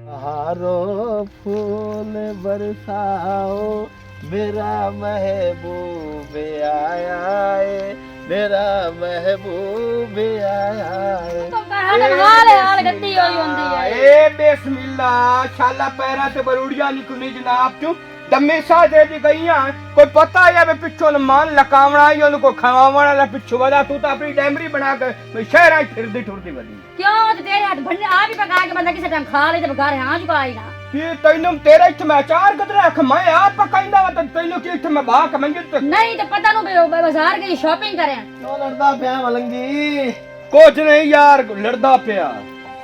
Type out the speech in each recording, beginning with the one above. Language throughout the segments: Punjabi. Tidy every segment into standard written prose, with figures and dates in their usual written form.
हारो फूल बरसाओ मेरा महबूब आया है, मेरा महबूब आया है। ए बिस्मिल्ला शाला पैरा ते बरूड़िया निकली जनाब तू दम्मे सा दे दी गई हां कोई पता है बे पिछो न मान लकावना ही उनको खवावना ला पिछो वदा तू तो अपनी डैमरी बना के शहर फिरदी ठुरदी वदी क्यों ते तेरे हाथ भन्ने आ भी पका के बंदा किसे टाइम खा ले ते घर हां चुकाई ना कि तैनू तेरे इत्थे मैं चार कदरा ख मैं आप पकाइंदा वा तैनू कि इत्थे मैं बाक मंजिल नहीं ते पता नु बाजार गई शॉपिंग करें क्यों लड़दा पिया मलंगी? कुछ नहीं यार लड़दा पिया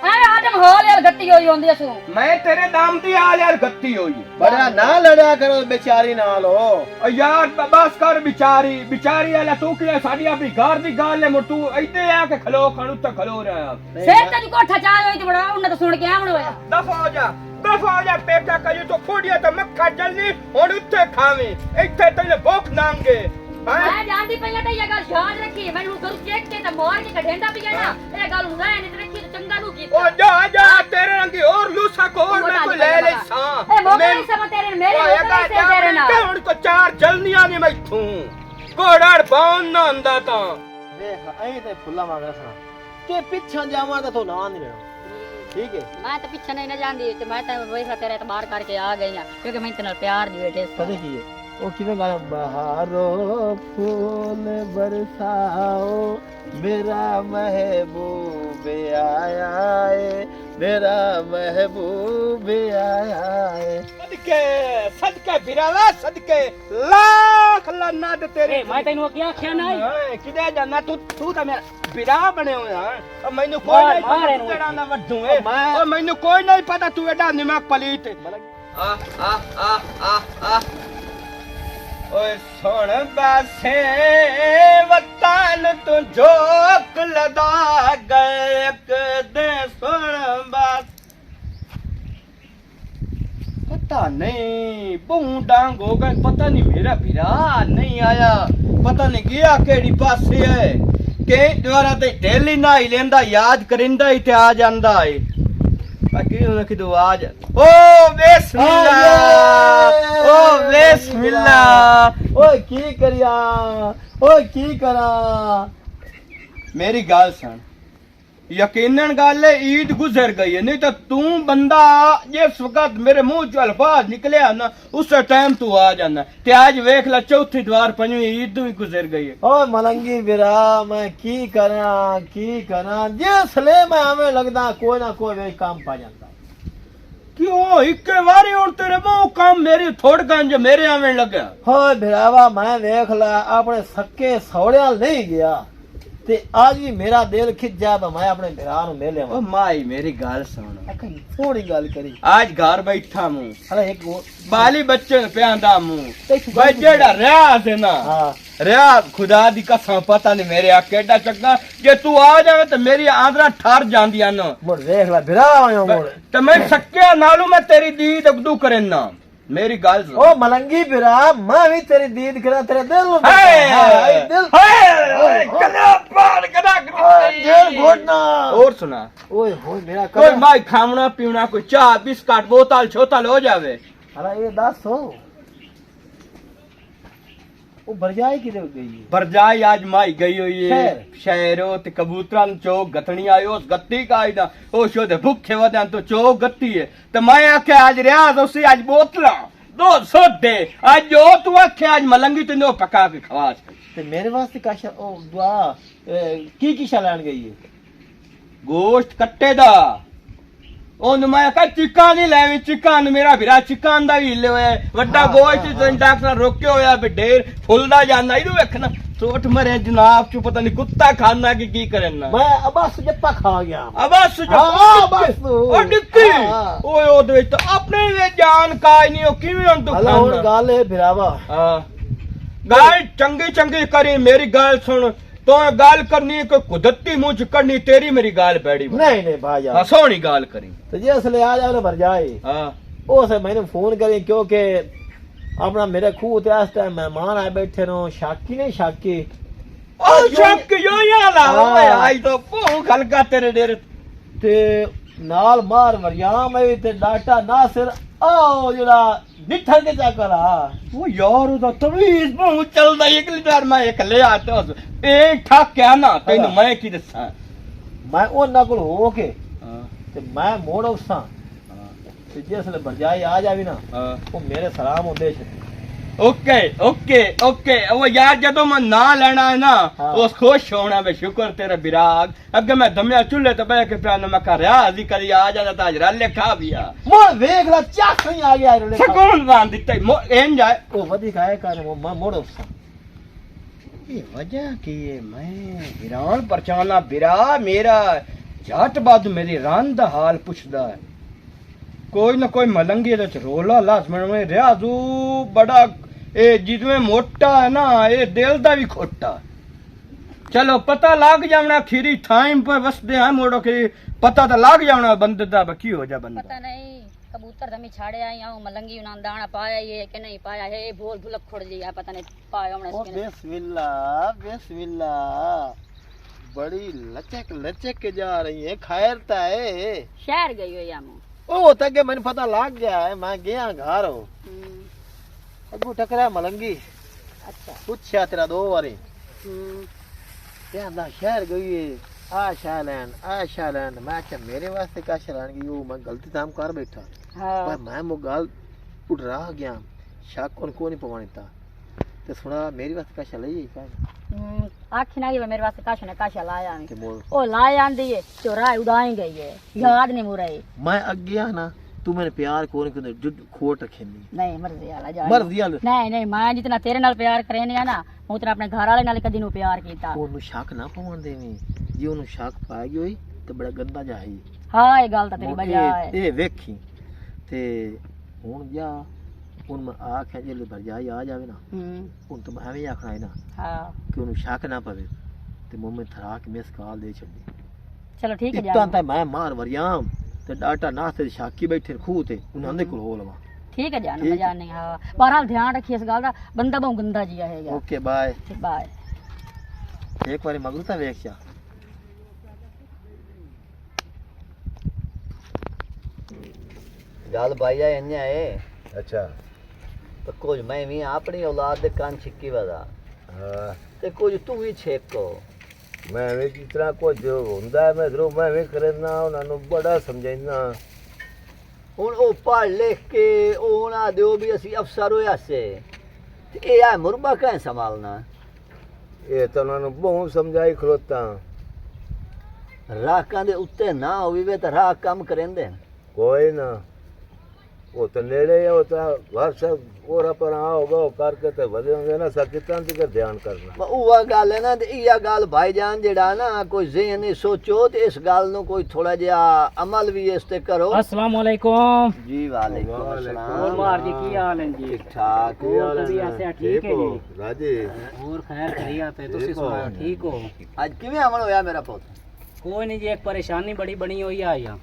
अरे आदम हाल यार गत्ती होई होंदी असो मैं तेरे नाम दी हाल यार गत्ती होई बड़ा ना लड़ा करो बेचारी नाल हो ओ यार बस कर बिचारी बिचारी वाला तू कि साडी अपनी घर दी गाल है तू इते आ के खलो खणु तक खलो रहा सेठ तेरी कोठा चाय होई ते बड़ा उन्ने तो सुन के आवण होया दफा हो जा पेटा कजू तो फोड़िया तो मक्खा जल्दी हुन उत्ते खावे इथे तैने भूख नांगे मैं जानदी पईया ते ये गल याद रखी मैं नु करू चेक के ते मार के कढेंदा पिया ना ए गल नु रहने ते रखी ते चंगा नु की ओ जा तेरे रंगी और लूसा को और मैं को ले ले सा ए मोगे सब तेरे मेरे से तेरे ना हुन को चार जल्दियां नहीं मैथू कोड़ाड़ बाउन ना अंदा ता देख अई ते फुल्ला मांगा सा के पीछे जावा तो ना नहीं रहना ठीक है मैं तो पीछे नहीं ना जानदी ते मैं तो वैसा तेरे इतबार करके आ गई ना क्योंकि मैं इतना प्यार दी बेटे पता की है ओ किਵੇਂ गाना बहारो फूल बरसाओ मेरा महबूब आया है, मेरा महबूब आया है। सदके बिरावा सदके लाख लानत तेरे मैं तैनू क्या आख्या ना किदे जाना तू तो मेरा बिरा बने होया और मैनू कोई नहीं पता तू एड़ा ना वड्डू है और मैनू कोई नहीं पता तू एड़ा निमक पलीत आ ओए सुन बासे वतन तू जोक लदा गए दे सुन बास पता नहीं बहू डांग हो गए पता नहीं मेरा बिरा नहीं आया पता नहीं गया केड़ी पासे है के द्वारा ते डेली ना ही लेंदा याद करिंदा ही ते आ जांदा है बाकी उन्हें किदो आज ओ बिस्मिल्लाह ओए की करिया ओए की करा मेरी गाल सुन यकीनन गाल है ईद गुजर गई है नहीं तो तू बंदा जिस वक्त मेरे मुंह चो अल्फाज निकले ना उस टाइम तू आ जाना ते आज वेख ला चौथी द्वार पंजवी ईद भी गुजर गई है ओए मलंगी बिरा मैं की करा जिसले मैं हमें लगदा कोई ना कोई वे काम पा जाता क्यों इक्के बारी और तेरे मुंह काम मेरी थोड़ गंज मेरे आवे लगा होए बिरावा मैं देख ला अपने सक्के सौड़ियाल नहीं गया ते आज भी मेरा दिल खिंच जा तो मैं अपने बिरा नु मिले ओ माई मेरी गाल सुन थोड़ी गल करी आज घर बैठा हूं अरे एक बाली बच्चे प्यांदा मुंह भाई जेड़ा रहा से ना हां रहा खुदा दी कसम पता नहीं मेरे आ केड़ा चक्का जे तू आ जावे तो मेरी आंदरा ठर जांदियां न मोड़ देख ला बिरा आयो मोड़ तो मैं सक्के नालू मैं तेरी दीद अगदू करेना मेरी गाल सुन ओ मलंगी बिरा मैं भी तेरी दीद करा तेरे दिल नु दिल कना पार कना दिल घोटना और सुना ओए होए मेरा कोई माई खावना पीवना कोई चाह बिस्कुट बोतल छोतल हो जावे अरे ये दस हो वो बरजाई किधर गई है बरजाई आज माई गई हुई है शहरो ते कबूतरन चौक गतनी आयो गत्ती का आईदा ओ शो दे भूखे वदन तो चौक गत्ती है तो मैं आखे आज रियाज उसे आज बोतला 200 दे आज जो तू आखे आज मलंगी तने पका के खवास ते मेरे वास्ते काशा ओ दुआ की शलान गई है गोश्त कट्टे दा ओन मैं कह चिकन नहीं लेवी चिकन मेरा बिरा चिकन दा ही ले वड्डा गोश्त जन डॉक्टर रोक्यो होया बे ढेर फुलदा जांदा इदू वेखना चोट मरे जनाब चू पता नहीं कुत्ता खाना की करना मैं अब्बास जप्पा खा गया अब्बास अब्बास ओ डिक्की ओए ओ दे तो अपने वे जान काई नहीं ओ किवें हुन तू खाना हुन गाल है बिरावा हां गाल चंगी करी मेरी गाल सुन तो गाल करनी है कोई कुदरती मुंह च करनी तेरी मेरी गाल बैठी नहीं भाई हां सोनी गाल करी तो जे असले आ जाओ ना भर जाए हां ओ से मैंने फोन करी क्योंकि अपना मेरे खूह ते इस टाइम मेहमान आए बैठे नो शाकी नहीं शाकी ओ शाकी यो याला ओए आई तो भूख हल्का तेरे डेरे ते ਨਾਲ ਮਾਰ ਮਰਿਆਮ ਹੈ ਤੇ ਡਾਟਾ ਨਾਸਿਰ ਆਓ ਜਿਹੜਾ ਨਿੱਠਣ ਕੇ ਚੱਕਰ ਆ ਉਹ ਯਾਰ ਉਹਦਾ ਤਵੀਜ਼ ਬਹੁਤ ਚੱਲਦਾ ਇੱਕ ਲੀਟਰ ਮੈਂ ਇੱਕ ਲਿਆ ਤਾ ਇਹ ਠਾਕਿਆ ਨਾ ਤੈਨੂੰ ਮੈਂ ਕੀ ਦੱਸਾਂ ਮੈਂ ਉਹਨਾਂ ਕੋਲ ਹੋ ਕੇ ਹਾਂ ਤੇ ਮੈਂ ਮੋੜ ਉਸਾਂ ਤੇ ਜਿਸ ਵੇਲੇ ਬਰਜਾਈ ਆ ਜਾਵੀ ਨਾ ਹਾਂ ਉਹ ਮੇਰੇ ਸਲਾਮ ਹੁੰਦੇ ਸੀ ਓਕੇ ਓਕੇ ਓਕੇ ਉਹ ਯਾਰ ਜਦੋਂ ਮੈਂ ਨਾਂ ਲੈਣਾ ਹੈ ਨਾ ਹਾਂ। ਉਸ ਖੁਸ਼ ਹੋਣਾ ਵੇ ਸ਼ੁਕਰ ਤੇਰਾ ਬਿਰਾਗ ਅੱਗੇ ਮੈਂ ਦਮਿਆ ਚੁੱਲ੍ਹੇ ਤੇ ਬਹਿ ਕੇ ਪਿਆ ਨਾ ਮੈਂ ਕਰ ਰਿਹਾ ਅਜੀ ਕਦੀ ਆ ਜਾਂਦਾ ਤਾਂ ਜਰਾ ਲਿਖਾ ਵੀ ਆ ਮੋੜ ਵੇਖ ਲੈ ਚੱਕ ਨਹੀਂ ਆ ਗਿਆ ਰਲੇ ਸਕੂਨ ਵਾਂ ਦਿੱਤਾ ਐਂ ਜਾਏ ਉਹ ਵਧੀ ਖਾਏ ਕਰ ਮੈਂ ਮੋੜ ਉਸਾਂ ਇਹ ਵਜ੍ਹਾ ਕੀ ਹੈ ਮੈਂ ਵਿਰਾਨ ਪਰਚਾਨਾ ਬਿਰਾ ਮੇਰਾ ਝਟ ਬਾਦ ਮੇਰੀ ਰਨ ਦਾ ਹਾਲ ਪੁੱਛਦਾ ਹੈ ਕੋਈ ਨਾ ਕੋਈ ਮਲੰਗੀ ਦੇ ਚ ਰੋਲਾ ਲਾਜ਼ਮਣ ਮੈਂ ਰਿਆਜ਼ੂ ਬੜਾ ਇਹ ਜਿਵੇਂ ਮੋਟਾ ਹੈ ਨਾ ਇਹ ਦਿਲ ਦਾ ਵੀ ਖੋਟਾ ਚਲੋ ਪਤਾ ਲੱਗ ਜਾਣਾ ਖੀਰੀ ਟਾਈਮ ਪਰ ਵਸਦੇ ਆ ਮੋੜੋ ਕਿ ਪਤਾ ਤਾਂ ਲੱਗ ਜਾਣਾ ਬੰਦੇ ਦਾ ਕੀ ਹੋ ਜਾ ਬੰਦਾ पता नहीं कबूतर तमी छाड़े आई हूं मलंगी उना दाना पाया ये कि नहीं पाया है भोल भुलक खोड़ लिया पता नहीं पाया हमने ओ बिस्मिल्ला बड़ी लचक के जा रही है खैर ता है शहर गई हो या ओ तके मैंने पता लग गया है मैं गया घर हो अगू टकरा मलंगी अच्छा पूछया तेरा दो बारी हम्म कहंदा शहर गई है आ शालैंड मैं क्या मेरे वास्ते का शालैंड की मैं गलती काम कर बैठा हां पर मैं वो गाल उठ रहा गया शक को नहीं पवानीता ते सुना मेरी वास्ते का शाल है का आखी ना मेरे वास्ते काश ने काशा लाया के बोल ओ लाया आंदी है चोरा उड़ाई गई है याद नहीं मुरे मैं अगिया ना तू मेरे प्यार को नहीं जुड खोट रखे नहीं मर्जी वाला जा मर्जी वाला नहीं मैं जितना तेरे नाल प्यार करे ने ना उतना अपने घर वाले नाल कदी नु प्यार कीता ਉਹਨੂੰ ਸ਼ੱਕ ਨਾ ਪਾਉਣ ਦੇਵੀਂ ਜੇ ਉਹਨੂੰ ਸ਼ੱਕ ਪੈ ਗਈ ਹੋਈ ਤੇ ਬੜਾ ਗੰਦਾ ਜਾਹੀ हां ये गल ता तेरी बजा है ਇਹ ਵੇਖੀ ਤੇ ਹੁਣ ਜਾ ਹੁਣ ਮੈਂ ਆਖਿਆ ਜੇ ਭਰਜਾਈ ਆ ਜਾਵੇ ਨਾ ਹੁਣ ਤਾਂ ਮੈਂ ਐਵੇਂ ਆਖਣਾ ਹੈ ਨਾ हां ਕਿ ਉਹਨੂੰ ਸ਼ੱਕ ਨਾ ਪਵੇ ਤੇ ਮੁੰਮੇ ਥਰਾ ਕੇ ਮਿਸ ਕਾਲ ਦੇ ਛੱਡੀ चलो ठीक है ਇਤਾਂ जा ਤਾਂ ਮੈਂ ਮਾਰ ਵਰਿਆਮ ਤੇ ਡਾਟਾ ਨਾਸਤੇ ਸ਼ਾਕੀ ਬੈਠੇ ਖੂਹ ਤੇ ਉਹਨਾਂ ਦੇ ਕੋਲ ਹੋ ਲਵਾ ठीक है जान ठीक मजा नहीं हां बहरहाल ध्यान रखिए इस गल दा बंदा बहुत गंदा जिया है ਓਕੇ ਬਾਏ बाय ਇੱਕ ਵਾਰੀ ਮਗਰੂ ਤਾਂ ਵੇਖ ਜਾ गल भाई इन्ने आए अच्छा तो कुछ मैं भी अपनी औलाद दे कान छिक्की वदा हाँ ते कुछ तू भी छेको मैं भी जिस तरह कुछ ਹੁੰਦਾ है मैं जरूर मैं भी करना ਉਹਨਾਂ ਨੂੰ ਬੜਾ ਸਮਝਾਈਨਾ ਹੁਣ ਉਹ ਪੜ੍ਹ ਲਿਖ ਕੇ ਉਹ ਨਾ ਦਿਓ ਵੀ ਅਸੀਂ ਅਫਸਰ ਹੋਇਆ ਸੇ ਤੇ ਇਹ ਆ ਮੁਰਬਾ ਕਹਿ ਸੰਭਾਲਣਾ ਇਹ ਤਾਂ ਉਹਨਾਂ ਨੂੰ ਬਹੁਤ ਸਮਝਾਈ ਖਲੋਤਾ ਰਾਹਾਂ ਦੇ ਉੱਤੇ ਨਾ ਹੋਵੇ ਵੇ ਤਾਂ ਰਾਹ ਕੰਮ ਕਰੇਂਦੇ ਕੋਈ ਨਾ ਉਹ ਤਾਂ ਨੇੜੇ ਆ ਉਹ ਤਾਂ ਵਰਸਾ ਉਹਰਾ ਪਰ ਆਉਗਾ ਉਹ ਕਰਕੇ ਤੇ ਵਧੇ ਹੁੰਦੇ ਨਾ ਸਕਿਤਾਂ ਤੇ ਧਿਆਨ ਕਰਨਾ ਉਹ ਗੱਲ ਹੈ ਨਾ ਤੇ ਇਹ ਗੱਲ ਭਾਈਜਾਨ ਜਿਹੜਾ ਨਾ ਕੋਈ ਜ਼ਿਹਨ ਸੋਚੋ ਤੇ ਇਸ ਗੱਲ ਨੂੰ ਕੋਈ ਥੋੜਾ ਜਿਹਾ ਅਮਲ ਵੀ ਇਸ ਤੇ ਕਰੋ अस्सलाम वालेकुम ਜੀ ਵਾਲੇਕੁਮ और अस्सलाम मार जी की हाल है जी ठीक ठाक और भी ऐसे ठीक है जी ਰਾਜੇ और खैर करिए ते तुसी सुनाओ ठीक हो ਅੱਜ ਕਿਵੇਂ ਅਮਲ ਹੋਇਆ ਮੇਰਾ ਪੁੱਤ कोई नहीं जी एक परेशानी बड़ी बनी हुई है यहाँ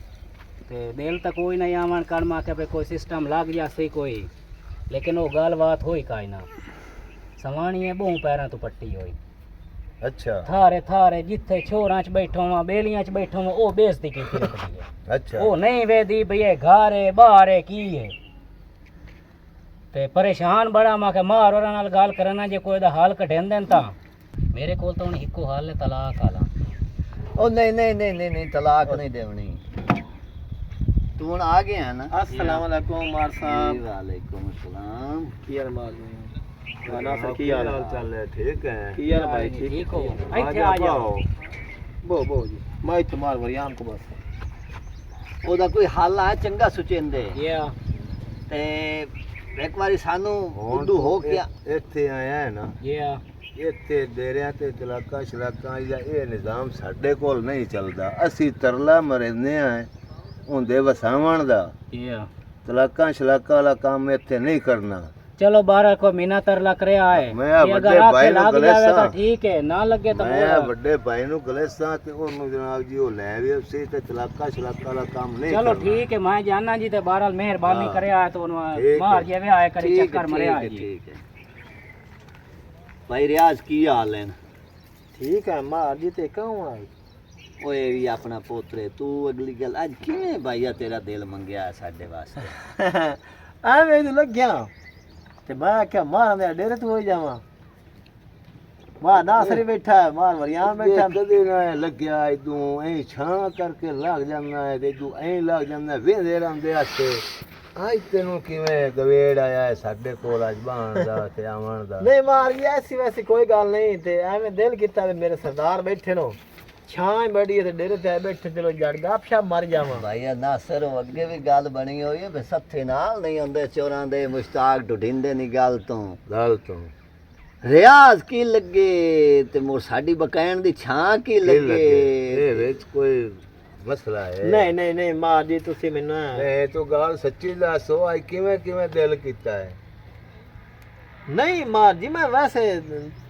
ते दिल तक कोई नहीं आवन कर मा के कोई सिस्टम लग जा सही कोई लेकिन वो गल बात होई काई ना सवानी है बहु पैरों तो पट्टी हुई अच्छा थारे थारे जिथे छोरां च बैठो वा बेलियां च बैठो वा ओ बेइज्जती कीती रखदी है अच्छा ओ नहीं वेदी भई घर है बाहर है की है ते परेशान बड़ा मैं के मार और नाल गल करना जे कोई दा हाल कढें देन ता मेरे कोल तो हुन इक्को हाल है तलाक वाला ओ नहीं तलाक नहीं देवनी तू हुन आ गया है ना अस्सलाम वालेकुम मार जी साहब वालेकुम अस्सलाम ਕੀ ਹਾਲ ਮਾਰ गाना से की हाल चल रहा है ठीक है ਕੀ ਹਾਲ ਭਾਈ ਠੀਕ ठीक हो आ ਇੱਥੇ ਆ ਜਾਓ ਬੋ ਜੀ ਮੈਂ ਇੱਥੇ ਮਾਰ ਵਰਿਆਮ ਕੋ ਬਸ ਉਹਦਾ ਕੋਈ ਹੱਲ ਆ ਚੰਗਾ ਸੁਚੇਂਦੇ ਯਾ ਤੇ ਇੱਕ ਵਾਰੀ ਸਾਨੂੰ ਹੁਣ ਉਦੋਂ ਹੋ ਗਿਆ ਇੱਥੇ ਆਇਆ ਹੈ ਨਾ ਯਾ ਇੱਥੇ ਡੇਰਿਆਂ ਤੇ ਤਲਾਕਾ ਸ਼ਲਾਕਾਂ ਜਾਂ ਇਹ ਨਿਜ਼ਾਮ ਸਾਡੇ ਕੋਲ ਨਹੀਂ ਚੱਲਦਾ ਅਸੀਂ ਤਰਲਾ ਮਰਨੇ ਆ ਹੁੰਦੇ ਵਸਾਵਣ ਦਾ ਯਾ ਤਲਾਕਾਂ ਸ਼ਲਾਕਾਂ ਵਾਲਾ ਕੰਮ ਇੱਥੇ ਨਹੀਂ ਕਰਨਾ चलो 12 को महीना तरला करे आए मैं ये बड़े अगर आपके भाई नु लाग गले जावे तो सा। ठीक है ना लगे तो ਮੈਂ बोलो। ਵੱਡੇ ਭਾਈ ਨੂੰ ਗਲੇਸਾਂ ਤੇ ਉਹਨੂੰ ਜਨਾਬ ਜੀ ਉਹ ਲੈ ਵੀ ਉਸੇ ਤੇ ਤਲਾਕਾ ਸ਼ਲਾਕਾ ਵਾਲਾ ਕੰਮ ਨਹੀਂ चलो ਕਰਨਾ। ठीक है मैं जानना जी ते बहरहाल मेहरबानी हाँ। करे आए तो ठीक मार है। जावे आए करे ठीक है, चक्कर मरे ठीक आए है, जी ठीक है भाई रियाज की हाल है ਠੀਕ ਹੈ ਮਾਰ ਜੀ ਤੇ ਕੌਣ ਆਈ ਓਏ ਵੀ ਆਪਣਾ ਪੋਤਰੇ ਤੂੰ ਅਗਲੀ ਗੱਲ ਅੱਜ ਕਿਵੇਂ ਭਾਈਆ ਤੇਰਾ ਦਿਲ ਮੰਗਿਆ ਸਾਡੇ ਵਾਸਤੇ? ਐਵੇਂ ਤੂੰ ਲੱਗਿਆ ਤੇ ਮੈਂ ਆਖਿਆ ਮਾਰਾਂ ਦੇ ਡੇਰੇ ਤੋਂ ਹੋਈ ਜਾਵਾਂ। ਮਾਂ ਨਾਸਰੀ ਬੈਠਾ ਹੈ, ਮਾਰ ਵਰਿਆਮ ਬੈਠਾ ਹੈ। ਕਦੇ ਨਾ ਲੱਗਿਆ ਇਦੋਂ ਐ ਛਾਂ ਕਰਕੇ ਲੱਗ ਜਾਂਦਾ ਹੈ ਤੇ ਇਦੋਂ ਐ ਲੱਗ ਜਾਂਦਾ ਵੇਂਦੇ ਰਹਿੰਦੇ ਆਸੇ। ਅੱਜ ਤੈਨੂੰ ਕਿਵੇਂ ਗਵੇੜ ਆਇਆ ਹੈ ਸਾਡੇ ਕੋਲ ਅੱਜ ਬਾਣ ਦਾ ਤੇ ਆਵਣ ਦਾ? ਨਹੀਂ ਮਾਰ ਗਿਆ, ਐਸੀ ਵੈਸੀ ਕੋਈ ਗੱਲ ਨਹੀਂ। ਤੇ ਐਵੇਂ ਦਿਲ ਕੀਤਾ ਵੀ ਮੇਰੇ ਸਰਦਾਰ ਬੈਠੇ ਨੋ ਛਾਂ ਬੜੀ ਹੈ ਤੇ ਡੇਰੇ ਤੇ ਆਏ ਬੈਠੇ, ਚਲੋ ਜੜ ਗੱਪਸ਼ਪ ਮਰ ਜਾਵਾਂ। ਭਾਈਆ ਨਾਸਰ ਉਹ ਅੱਗੇ ਵੀ ਗੱਲ ਬਣੀ ਹੋਈ ਹੈ ਵੀ ਸੱਥੇ ਨਾਲ ਨਹੀਂ ਹੁੰਦੇ ਚੋਰਾਂ ਦੇ ਮੁਸ਼ਤਾਕ ਢੁੱਢਿੰਦੇ ਨਹੀਂ ਗੱਲ ਤੋਂ ਰਿਆਜ਼ ਕੀ ਲੱਗੇ ਤੇ ਮੋਰ ਸਾਡੀ ਬਕਾਇਣ ਦੀ ਛਾਂ ਕੀ ਲੱਗੇ। ਇਹ ਵਿੱਚ ਕੋਈ ਮਸਲਾ ਹੈ? ਨਹੀਂ ਨਹੀਂ ਨਹੀਂ ਮਾਰ ਜੀ ਤੁਸੀਂ ਮੈਨੂੰ ਇਹ ਤੂੰ ਗੱਲ ਸੱਚੀ ਦੱਸੋ ਅੱਜ ਕਿਵੇਂ ਕਿਵੇਂ ਦਿਲ ਕੀਤਾ ਹੈ? ਨਹੀਂ ਮਾਰ ਜੀ ਮੈਂ ਵੈਸੇ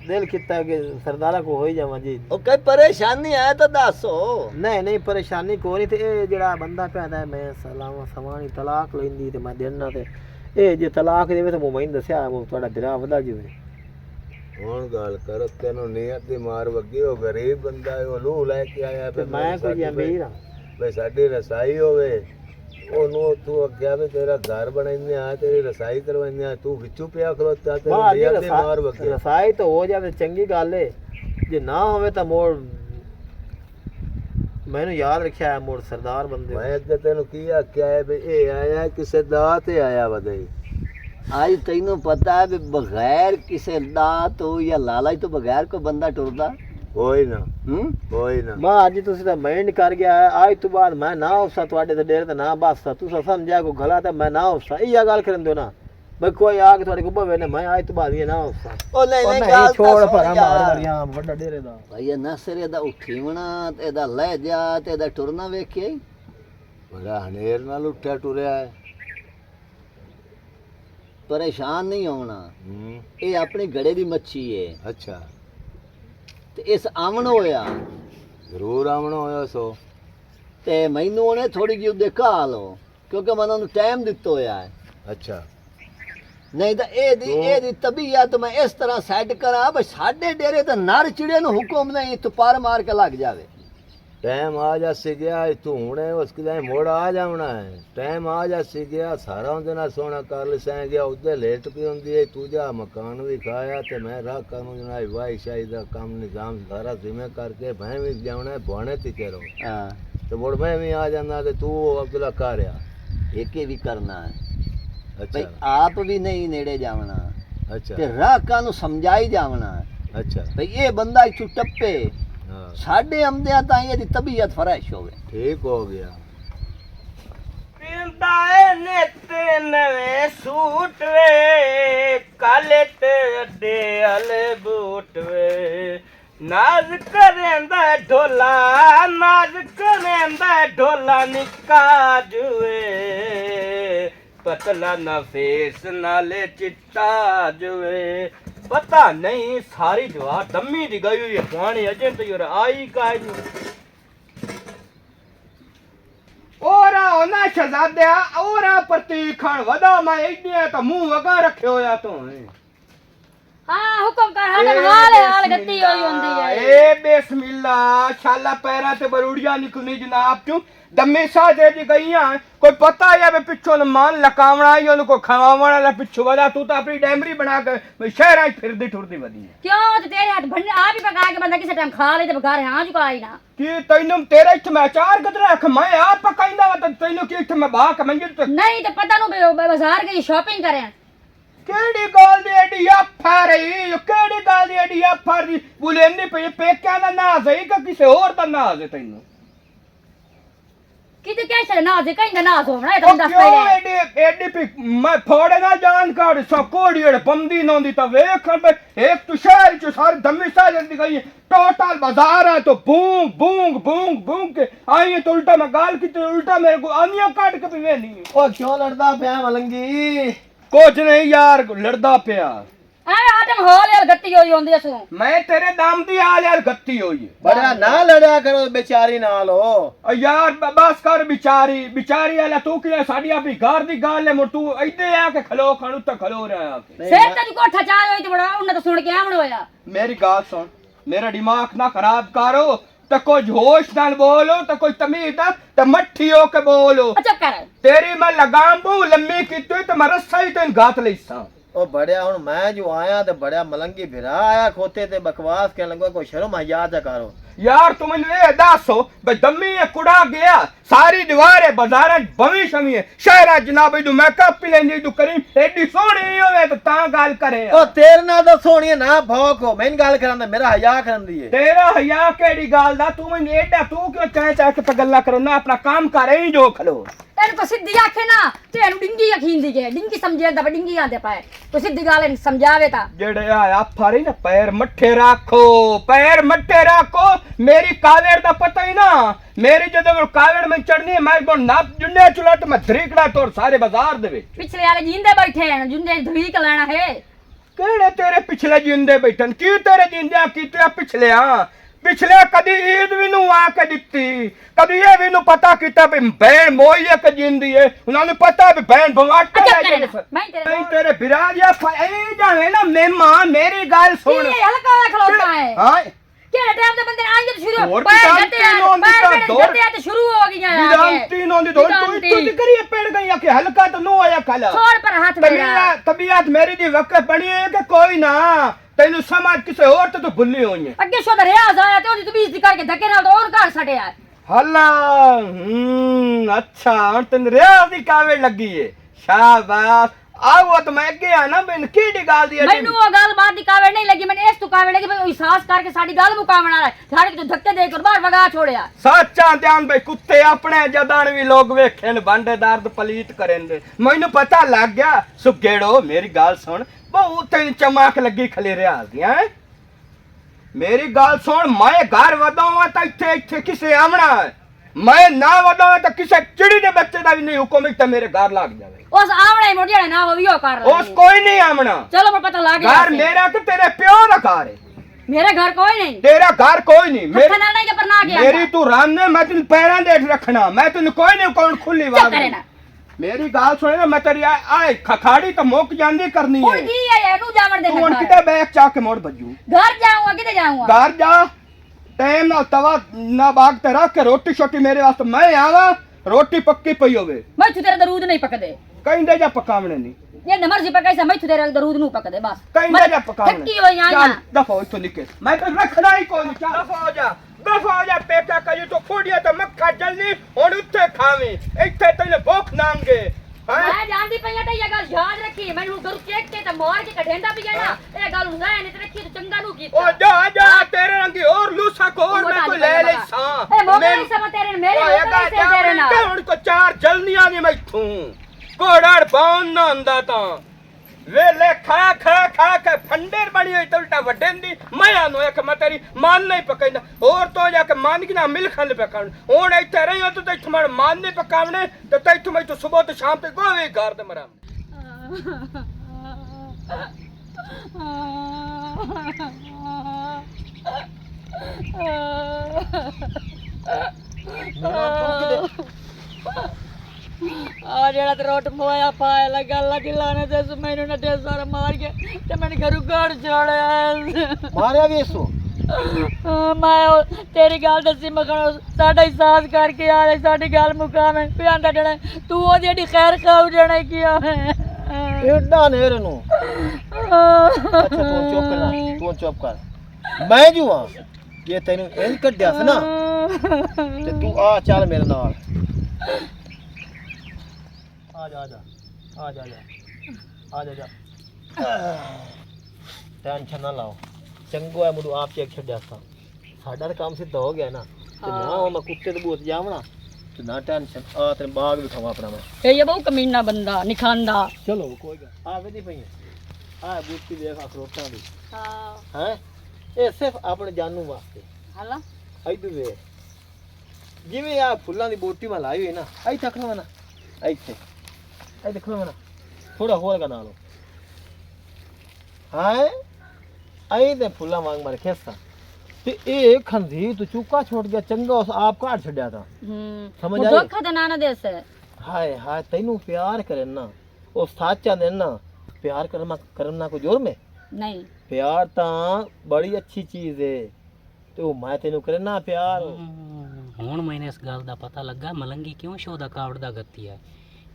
ਦਿਲ ਕੀਤਾ ਕਿ ਸਰਦਾਰਾ ਕੋ ਹੋਈ ਜਾਵਾਂ ਜੀ। ਉਹ ਕੋਈ ਪਰੇਸ਼ਾਨੀ ਹੈ ਤਾਂ ਦੱਸੋ। ਨਹੀਂ ਨਹੀਂ ਪਰੇਸ਼ਾਨੀ ਕੋਈ ਨਹੀਂ। ਤੇ ਇਹ ਜਿਹੜਾ ਬੰਦਾ ਪੈਦਾ ਮੈਂ ਸਲਾਮਾ ਸਮਾਨੀ ਤਲਾਕ ਲੈਂਦੀ ਤੇ ਮੈਂ ਦੇਣਾ ਤੇ ਇਹ ਜੇ ਤਲਾਕ ਦੇਵੇ ਤਾਂ ਮੈਨੂੰ ਦੱਸਿਆ ਤੁਹਾਡਾ ਦਿਰਾ ਵਧਾ ਜਿਵੇਂ। ਹੁਣ ਗੱਲ ਕਰ, ਤੈਨੂੰ ਨੀਅਤ ਦੀ ਮਾਰ ਵੱਗੀ, ਉਹ ਗਰੀਬ ਬੰਦਾ ਹੈ, ਉਹ ਲੂ ਲੈ ਕੇ ਆਇਆ ਤੇ ਮੈਂ ਕੋਈ ਅਮੀਰ ਹਾਂ। ਬਈ ਸਾਡੀ ਰਸਾਈ ਹੋਵੇ ਉਹਨੂੰ ਤੂੰ ਅੱਗੇ ਵੀ ਤੇਰਾ ਘਰ ਬਣਾਈਂਦੇ ਆ, ਤੇਰੀ ਰਸਾਈ ਕਰਵਾਈਂਦੇ ਆ, ਤੂੰ ਵਿੱਚੋਂ ਪਿਆ ਖਲੋਤਾ ਤੈਨੂੰ ਮਾਰ ਜੀ ਨੀਅਤ ਦੀ ਮਾਰ ਵੱਗੀ। ਰਸਾਈ ਤਾਂ ਹੋ ਜਾਵੇ ਚੰਗੀ ਗੱਲ ਏ, ਜੇ ਨਾ ਹੋਵੇ ਤਾਂ ਮੋੜ ਮੈਨੂੰ ਯਾਦ ਰੱਖਿਆ ਹੈ ਮੋੜ ਸਰਦਾਰ ਬੰਦੇ। ਮੈਂ ਅੱਗੇ ਤੈਨੂੰ ਕੀ ਆਖਿਆ ਹੈ ਵੀ ਇਹ ਆਇਆ ਕਿਸੇ ਦਾ ਤੇ ਆਇਆ ਵਦਈ। ਅੱਜ ਤੈਨੂੰ ਪਤਾ ਹੈ ਵੀ ਬਗੈਰ ਕਿਸੇ ਦਾ ਤੋਂ ਜਾਂ ਲਾਲਚ ਤੋਂ ਬਗੈਰ ਕੋਈ ਬੰਦਾ ਟੁਰਦਾ ਕੋਈ ਨਾ ਕੋਈ ਨਾ। ਮਾਂ ਅੱਜ ਤੁਸੀਂ ਤਾਂ ਮਾਈਂਡ ਕਰ ਗਿਆ ਅੱਜ ਤੋਂ ਬਾਅਦ ਮੈਂ ਨਾ ਉਸਾ ਤੁਹਾਡੇ ਤੇ ਡੇਰੇ ਤੇ ਨਾ ਬਸ ਤੁਸੀਂ ਸਮਝਿਆ ਕੋ ਗਲਾ ਤਾਂ ਮੈਂ ਨਾ ਉਸਾ ਇਹ ਗੱਲ ਕਰਨ ਦਿਓ ਨਾ ਬਈ ਕੋਈ ਆ ਕੇ ਤੁਹਾਡੇ ਕੋ ਬਵੇ ਨਾ ਮੈਂ ਅੱਜ ਤੋਂ ਬਾਅਦ ਇਹ ਨਾ ਉਸਾ। ਉਹ ਨਹੀਂ ਗੱਲ ਛੋੜ ਭਰਾ ਮਾਰ ਵਰਿਆ ਵੱਡਾ ਡੇਰੇ ਦਾ। ਭਾਈ ਨਸਰੇ ਦਾ ਉਠੀਵਣਾ ਤੇ ਇਹਦਾ ਲਹਿਜਾ ਤੇ ਇਹਦਾ ਟੁਰਨਾ ਵੇਖਿਆ ਹੀ ਬੜਾ ਹਨੇਰ ਨਾਲ ਉੱਠਿਆ ਟੁਰਿਆ ਹੈ। ਪਰੇਸ਼ਾਨ ਨਹੀਂ ਹੋਣਾ, ਇਹ ਆਪਣੀ ਗੜੇ ਦੀ ਮੱਛੀ ਏ। ਅੱਛਾ ਤੇ ਇਸ ਆਵਣ ਹੋਇਆ ਜ਼ਰੂਰ ਆਵਣ ਹੋਇਆ ਸੋ ਤੇ ਮੈਨੂੰ ਉਹਨੇ ਥੋੜੀ ਜਿਹੀ ਉਹਦੇ ਘਾ ਲਓ ਕਿਉਂਕਿ ਮੈਂ ਉਹਨੂੰ ਟਾਈਮ ਦਿੱਤਾ ਹੋਇਆ ਹੈ। ਅੱਛਾ ਨਹੀਂ ਤਾਂ ਇਹਦੀ ਤਬੀਅਤ ਮੈਂ ਇਸ ਤਰ੍ਹਾਂ ਸੈੱਟ ਕਰਾਂ ਬਈ ਸਾਡੇ ਡੇਰੇ ਤਾਂ ਨਰ ਚਿੜੇ ਨੂੰ ਹੁਕਮ ਨਹੀਂ ਤੂੰ ਪਰ ਮਾਰ ਕੇ ਲੱਗ ਜਾਵੇ। टाइम आ जासे गया तू हुणे उसके लिए मोड़ आ जावना है। टाइम आ जासे गया सारा उनके नाल सोना कर लिसा गया उधर लेट पी होंदी है तू जा मकान भी खाया ते मैं राह कानून ना वाई शाही दा काम निजाम सारा जिम्मे करके मैं भी जावना है भाणे ती करो। हां तो मुड़ मैं भी आ जाना ते तू अब्दुल्ला कार्या एक भी करना है। अच्छा भाई आप भी नहीं नेड़े जावना अच्छा ते राह कानून समझाई जावना अच्छा भाई ये बंदा इथू टप्पे हाँ साढ़े आमदिया ताई दी तबीयत फ्रेश होवे। ठीक हो गया। पिंदा ने ते नवे सूट वे काले ते अड्डे आले बूट वे नाज करेंदा ढोला नाज करेंदा ढोला निका जुए पतला ना फेस नाले चिट्टा जुए पता नहीं सारी जवार दम्मी दी गई हुई है पानी अजे तो योर आई काई ओरा होना शहजादिया ओरा प्रतीक खान वदा मैं इडिया तो मुंह वगा रखे होया तो हाँ हुक्म कर हाल गत्ती होई हुंदी है। ए बिस्मिल्लाह शाला पैरा ते बरूड़िया निकलनी जनाब क्यों दम्मी साजे दी गईया कोई पता है बे पिछो न मान लकावना ही उनको खवावण वाला पिछो वदा तू तो अपनी डैमरी बना के शहर आई फिरदी ठुरदी वदी क्यों तो तेरे हाथ भंड आप ही पका के बंदा किसे टाइम खा ले ते बगार हां चुका आई ना कि तैनू तेरे इथ मैं चार गदरा रख मैं आप पकाइंदा वा तैनू कि इथ मैं बा के मंजिल तो नहीं तो पता नु बाजार के शॉपिंग करें केड़ी गाल दी एडी अफर है केड़ी गाल दी एडी अफर दी बुलेंदी पे पेक्या दा नाज है कि किसे और दा नाज है तैनू कि तो कैसे नाज है कहीं नाज होना है तो दस पहले एडी एडी पे मैं फोड़े ना जान काट सकोड़ी एड बंदी नोंदी ता वेख पे एक तो शहर च सारी दम्मी सारी दी गई टोटल बाजार है तो बूंग बूंग बूंग बूंग के आई तो उल्टा मैं गाल की तो उल्टा मेरे को आनिया काट के पीवे नहीं ओ क्यों लड़दा पिया मलंगी? कुछ नहीं यार लड़दा पिया अरे आटम हाल यार गत्ती होई होंदी असु मैं तेरे दाम दी हाल यार गत्ती होई है बड़ा ना लड़या करो बेचारी नाल हो यार बस कर बिचारी बिचारी वाला तू कि साडी अपनी घर दी गाल है मुड़ तू इधे आके खलो खानू तक खलो रहा है सेठ तेरी कोठा चाह होई ते बड़ा उन्ने तो सुन के आमण होया। मेरी गाल सुन मेरा दिमाग ना खराब करो ਤੇ ਕੁਝ ਹੋਸ਼ ਨਾਲ ਬੋਲੋ ਤੇ ਕੋਈ ਤਮੀਜ਼ ਦਾ ਤੇ ਮੱਠੀ ਹੋ ਕੇ ਬੋਲੋ। ਅੱਛਾ ਕਰ ਤੇਰੀ ਮੈਂ ਲਗਾਮ ਬੂ ਲੰਮੀ ਕੀਤੀ ਤੇ ਮੈਂ ਰੱਸਾ ਹੀ ਤੈਨੂੰ ਗਾਤ ਲਈ ਸਾਂ। ਉਹ ਬੜਿਆ ਹੁਣ ਮੈਂ ਜੋ ਆਇਆ ਤੇ ਬੜਿਆ ਮਲੰਗੀ ਫਿਰਾ ਆਇਆ ਖੋਤੇ ਤੇ ਬਕਵਾਸ ਕਰਨ ਲੱਗਾ ਕੋਈ ਸ਼ਰਮ ਹਯਾ ਜਾ ਕਰੋ। यार तुम ये दसो भाई दम्मी है कुड़ा गया सारी दीवार है बाजार बवी शमी है शहर जनाब तू मेकअप भी लेंदी तू करी एडी सोहनी होवे तो ता गल करे। ਉਹ ਤੇਰੇ ਨਾਲ ਤਾਂ ਸੋਹਣੀ ਨਾ ਭੌਕ ਹੋ ਮੈਨੂੰ ਗੱਲ ਕਰਨ ਦੇ ਮੇਰਾ ਹਯਾ ਕਰਨ ਦੀ ਏ। तेरा हया केड़ी गल दा तू मैनू एडा तू क्यों चाह के गल्ला करना अपना काम कर ही जो खलो। ਤੈਨੂੰ ਕੋ ਸਿੱਧੀ ਆਖੇ ਨਾ ਤੇ ਇਹਨੂੰ ਡਿੰਗੀ ਆਖੀਂਦੀ ਹੈ ਡਿੰਗੀ ਸਮਝੇਂਦਾ ਪਰ ਡਿੰਗੀ ਆਂਦੇ ਪਾਏ ਤੂੰ ਸਿੱਧੀ ਗੱਲ ਇਹਨੂੰ ਸਮਝਾਵੇ ਤਾਂ जेड़े आया फारी ना पैर मट्ठे रखो पैर मट्ठे रखो। मेरी कावेड़ दा पता ही ना मेरी जदों कावेड़ में चढ़नी है मैं बोल नाप जुन्ने चुला तो मैं धरीकड़ा तोड़ सारे बाजार दे विच। ਪਿਛਲੇ ਵਾਲੇ ਜਿੰਦੇ ਬੈਠੇ ਹਨ ਜਿੰਦੇ ਧਰੀਕ ਲੈਣਾ ਹੈ ਕਿਹੜੇ ਤੇਰੇ ਪਿਛਲੇ ਜਿੰਦੇ ਬੈਠਣ ਕੀ ਤੇਰੇ ਜਿੰਦਿਆਂ ਕੀਤੇ ਪਿਛਲੇ ਕਦੀ ਈਦ ਵੀ ਨੂੰ ਆ ਕੇ ਦਿੱਤੀ ਕਦੀ ਇਹ ਵੀ ਨੂੰ ਪਤਾ ਕੀਤਾ ਵੀ ਭੈਣ ਮੋਈ ਇੱਕ ਜਿੰਦੀ ਏ ਉਹਨਾਂ ਨੂੰ ਪਤਾ ਵੀ ਭੈਣ ਬਵਾਟਾ ਅੱਛਾ ਲੈ ਕਰ ਜਾਂਦੇ ਮੈਂ ਤੇਰੇ ਬਿਰਾਜਿਆ ਇਹ ਜਾਵੇਂ ਨਾ ਮਹਿਮਾਨ ਮੇਰੀ ਗੱਲ ਸੁਣ। ਇਹ ਹਲਕਾ ਖਲੋਤਾ ਹੈ ਹਾਂ ਕਿਹੜੇ ਟਾਈਮ ਦੇ ਬੰਦੇ ਆਏ ਜਦ ਸ਼ੁਰੂ ਹੋਰ ਪੈਰ ਵੀ ਗੱਤੇ ਸ਼ਾਂਤੀ ਨੋਂ ਦੀ ਤਾਂ ਦੌੜ- ਗੱਤੇ ਤੇ ਸ਼ੁਰੂ ਹੋ ਗਈਆਂ ਆ ਵਿਦਾਂਤੀ ਨੋਂ ਦੀ ਦੌੜ ਤੂੰ ਤੇ ਕਰੀਏ ਪੜ ਗਈਆਂ ਕਿ ਹਲਕਾ ਤਾਂ ਨੂੰ ਆਇਆ ਖਾਲਾ ਛੋੜ ਪਰ ਹੱਥ ਮੇਰਾ ਤਬੀਅਤ ਮੇਰੀ ਦੀ ਵਕਤ ਬਣੀ ਹੈ ਕਿ ਕੋਈ ਨਾ ਤੈਨੂੰ ਸਮਝ ਕਿਸੇ ਹੋਰ ਤੇ ਤੂੰ ਭੁੱਲੀ ਹੋਈ ਹੈ। ਅੱਗੇ ਸ਼ੋਦ ਰਿਆਜ਼ ਆਇਆ ਤੇ ਉਹਦੀ ਤਬੀਜ਼ ਦੀ ਕਰਕੇ ਧੱਕੇ ਨਾਲ ਹੋਰ ਘਰ ਛੱਡਿਆ ਹੱਲਾ ਅੱਛਾ ਹੁਣ ਤੈਨੂੰ ਰਿਆਜ਼ ਦੀ ਕਾਵੇ ਲੱਗੀ ਏ ਸ਼ਾਬਾਸ਼ ਆਓ ਤਾਂ ਮੈਂ ਅੱਗੇ ਆ ਨਾ ਬਨ ਕਿਹੜੀ ਗੱਲ ਦੀ ਮੈਨੂੰ ਉਹ ਗੱਲ ਬਾਤ ਦੀ ਕਾਵੇ ਨਹੀਂ ਲੱਗੀ ਮੈਨੂੰ ਇਸ ਤੋਂ ਕਾਵੇ ਲੱਗੀ ਮੈਂ ਅਹਿਸਾਸ ਕਰਕੇ ਸਾਡੀ ਗੱਲ ਮੁਕਾਵਣ ਵਾਲਾ ਸਾਡੇ ਤੋਂ ਧੱਕੇ ਦੇ ਕੇ ਬਾਹਰ ਵਗਾ ਛੋੜਿਆ ਸੱਚਾ ਧਿਆਨ ਬਈ ਕੁੱਤੇ ਆਪਣੇ ਜਦਾਨ ਵੀ ਲੋਕ ਵੇਖੇ ਨੇ ਬਾਂਡੇ ਦਰਦ ਪਲੀਤ ਕਰਨਦੇ ਮੈਨੂੰ ਪਤਾ ਲੱਗ ਗਿਆ ਸੁਗੇੜੋ ਮੇਰੀ ਗੱਲ ਸੁਣ ਬਹੁਤ ਤੈਨੂੰ ਚਮਕ ਲੱਗੀ ਖਲੇ ਰਿਆਜ਼ ਦੀ ਹੈ ਮੇਰੀ ਗੱਲ ਸੁਣ ਮੈਂ ਘਰ ਵਧਾਵਾਂ ਤਾਂ ਇੱਥੇ ਕਿਸੇ ਆਵਣਾ ਮੈਂ ਨਾ ਵਧਾਵਾਂ ਤਾਂ ਕਿਸੇ ਚਿੜੀ ਦੇ ਬੱਚੇ ਦਾ ਵੀ ਨਹੀਂ ਹੁਕਮ ਤੇ ਮੇਰੇ ਘਰ ਲੱਗ ਜਾਵੇ ਉਸ ਆਵਣੇ ਮੋੜ ਜਿਹੜਾ ਨਾ ਉਹ ਵੀ ਉਹ ਕਰ ਉਸ ਕੋਈ ਨਹੀਂ ਆਵਣਾ ਚਲੋ ਮੈਨੂੰ ਪਤਾ ਲੱਗ ਗਿਆ ਘਰ ਮੇਰਾ ਕਿ ਤੇਰੇ ਪਿਓ ਦਾ ਘਰ ਹੈ मेरे घर कोई नहीं तेरा घर कोई नहीं मेरी नहीं के पर ना गया मेरी तू रान ने मैं तेन पैरां दे रखना मैं तेन कोई नहीं कौन खुली चुप बात करे ना मेरी गाल सुने ना मैं तेरी आए खखाड़ी तो मुक जांदी करनी है हुन की है नु जावण दे तू हुन किते बैग चा के मोड़ भजू घर जाऊंगा किते जाऊंगा घर जा टाइम ना तवा ना बाग ते रख के रोटी छोटी मेरे वास्ते मैं आवा रोटी पक्की पई होवे मैं तू तेरा दूध नहीं पकदे कहंदे जा पकावणे नहीं ये नमर जी पकाई से मैं तू तेरा दूध नु पकदे बस कहंदे जा पकावणे थकी हो यहां चल दफा हो इथों निकल मैं तो रखना ही कोई नहीं चल दफा हो जा पेटा कही तो खोड़िया तो मक्खा जलनी हुन उत्थे खावी इथे तैने भूख नांगे मैं जानदी पई ते ये गल याद रखी मैं नु गुरु चेक के ते मार के कढेंदा पई ना ए गल हुंदा है नहीं ते रखी तो चंगा नु की ओ जा तेरे रंगी और लूसा को और मैं कोई ले ले सा ए मोगे नहीं समा तेरे मेरे मोगे से तेरे ना हुन को चार जलनियां नहीं मैथू कोड़ाड़ बाउन ना हुंदा ता वेले खा के फंडेर बनी हुई तो उल्टा वडेंदी मैं आनो एक मैं तेरी मान नहीं पकाइंदा और तो जाके मान की ना मिल खल पकावन हुन इथे रही हो तो तैथू मैं मान नहीं पकावने तो तैथू मैं तो सुबह तो शाम तक गोवे घर दे मरा ਆ ਜਿਹੜਾ ਤੇ ਰੋਟ ਮੋਇਆ ਪਾਇਆ ਲਗਾ ਲੱਗੀ ਲਾਣੇ ਤੇ ਮੈਨੂੰ ਨਾ ਢੇਰ ਸਾਰਾ ਮਾਰ ਕੇ ਤੇ ਮੈਨੂੰ ਘਰੋਂ ਘਰ ਛੋੜਿਆ ਮਾਰਿਆ ਵੀ ਇਸੋ ਮੈਂ ਤੇਰੀ ਗੱਲ ਦੱਸੀ ਮਖਣ ਸਾਡਾ ਹਿਸਾਬ ਕਰਕੇ ਆ ਰਹੀ ਸਾਡੀ ਗੱਲ ਮੁਕਾਵੇਂ ਪਿਆਂਦਾ ਜਣਾ ਤੂੰ ਉਹਦੀ ਜਿਹੜੀ ਖੈਰ ਖਾਉ ਜਣਾ ਕੀ ਆ ਏਡਾ ਨੇਰ ਨੂੰ ਅੱਛਾ ਤੂੰ ਚੁੱਪ ਕਰ ਮੈਂ ਜੂ ਆ ਇਹ ਤੈਨੂੰ ਇੰਜ ਕੱਢਿਆ ਸੀ ਨਾ ਤੇ ਤੂੰ ਆ ਚੱਲ ਮੇਰੇ ਨਾਲ ਆ ਜਾ ਟੈਨਸ਼ਨ ਨਾ ਲਾਓ ਚੰਗੋ ਹੈ ਮੈਨੂੰ ਆਪ ਚੈੱਕ ਛੱਡਿਆ ਸਾਡਾ ਤਾਂ ਕੰਮ ਸਿੱਧਾ ਹੋ ਗਿਆ ਨਾ ਤੇ ਨਾ ਮੈਂ ਕੁੱਤੇ ਦੇ ਬੂਤ ਜਾਵਣਾ ਤੇ ਨਾ ਟੈਨਸ਼ਨ ਆ ਤੇਰੇ ਬਾਗ ਵੀ ਖਾਵਾਂ ਆਪਣਾ ਮੈਂ ਇਹ ਬਹੁਤ ਕਮੀਨਾ ਬੰਦਾ ਨਹੀਂ ਖਾਂਦਾ ਚਲੋ ਕੋਈ ਗੱਲ ਆ ਵੇਦੀ ਪਈ ਆ ਬੂਟੀ ਦੇਖ ਅਖਰੋਟਾਂ ਦੀ ਹਾਂ ਹੈ ਇਹ ਸਿਰਫ ਆਪਣੇ ਜਾਨੂ ਵਾਸਤੇ ਹਲਾ ਇੱਧਰ ਵੇ ਜਿਵੇਂ ਆ ਫੁੱਲਾਂ ਦੀ ਬੂਟੀ ਮੈਂ ਲਾਈ ਹੋਈ ਨਾ ਇੱਥੇ ਤੱਕ ਨਾ ਇੱਥੇ ਇਹ ਦੇਖੋ ਨਾ ਥੋੜਾ ਹੋਰ ਕਨਾ ਲੋ ਹਾਂ ਆਈ ਤੇ ਫੁੱਲਾਂ ਵਾਂਗ ਮਰ ਖੇਸਾ ਤੇ ਇਹ ਖੰਦੀ ਤੂੰ ਚੁੱਕਾ ਛੋੜ ਗਿਆ ਚੰਗਾ ਉਸ ਆਪ ਕਾੜ ਛੱਡਿਆ ਤਾਂ ਸਮਝ ਆਈ ਧੋਖਾ ਤੇ ਨਾ ਦੇ ਸੇ ਹਾਏ ਹਾਏ ਤੈਨੂੰ ਪਿਆਰ ਕਰਨ ਨਾ ਉਹ ਸੱਚਾ ਦੇ ਨਾ ਪਿਆਰ ਕਰਨਾ ਕੋਈ ਜੁਰਮ ਹੈ ਨਹੀਂ प्यार तो बड़ी अच्छी चीज है ਤੇ ਉਹ ਮੈਂ ਤੈਨੂੰ ਕਰੇ ਨਾ ਪਿਆਰ ਹੁਣ ਮੈਨੂੰ ਇਸ ਗੱਲ ਦਾ ਪਤਾ ਲੱਗਾ ਮਲੰਗੀ ਕਿਉਂ ਸ਼ੋਦਾ ਕਾਵੜ ਦਾ ਗੱਤੀ ਹੈ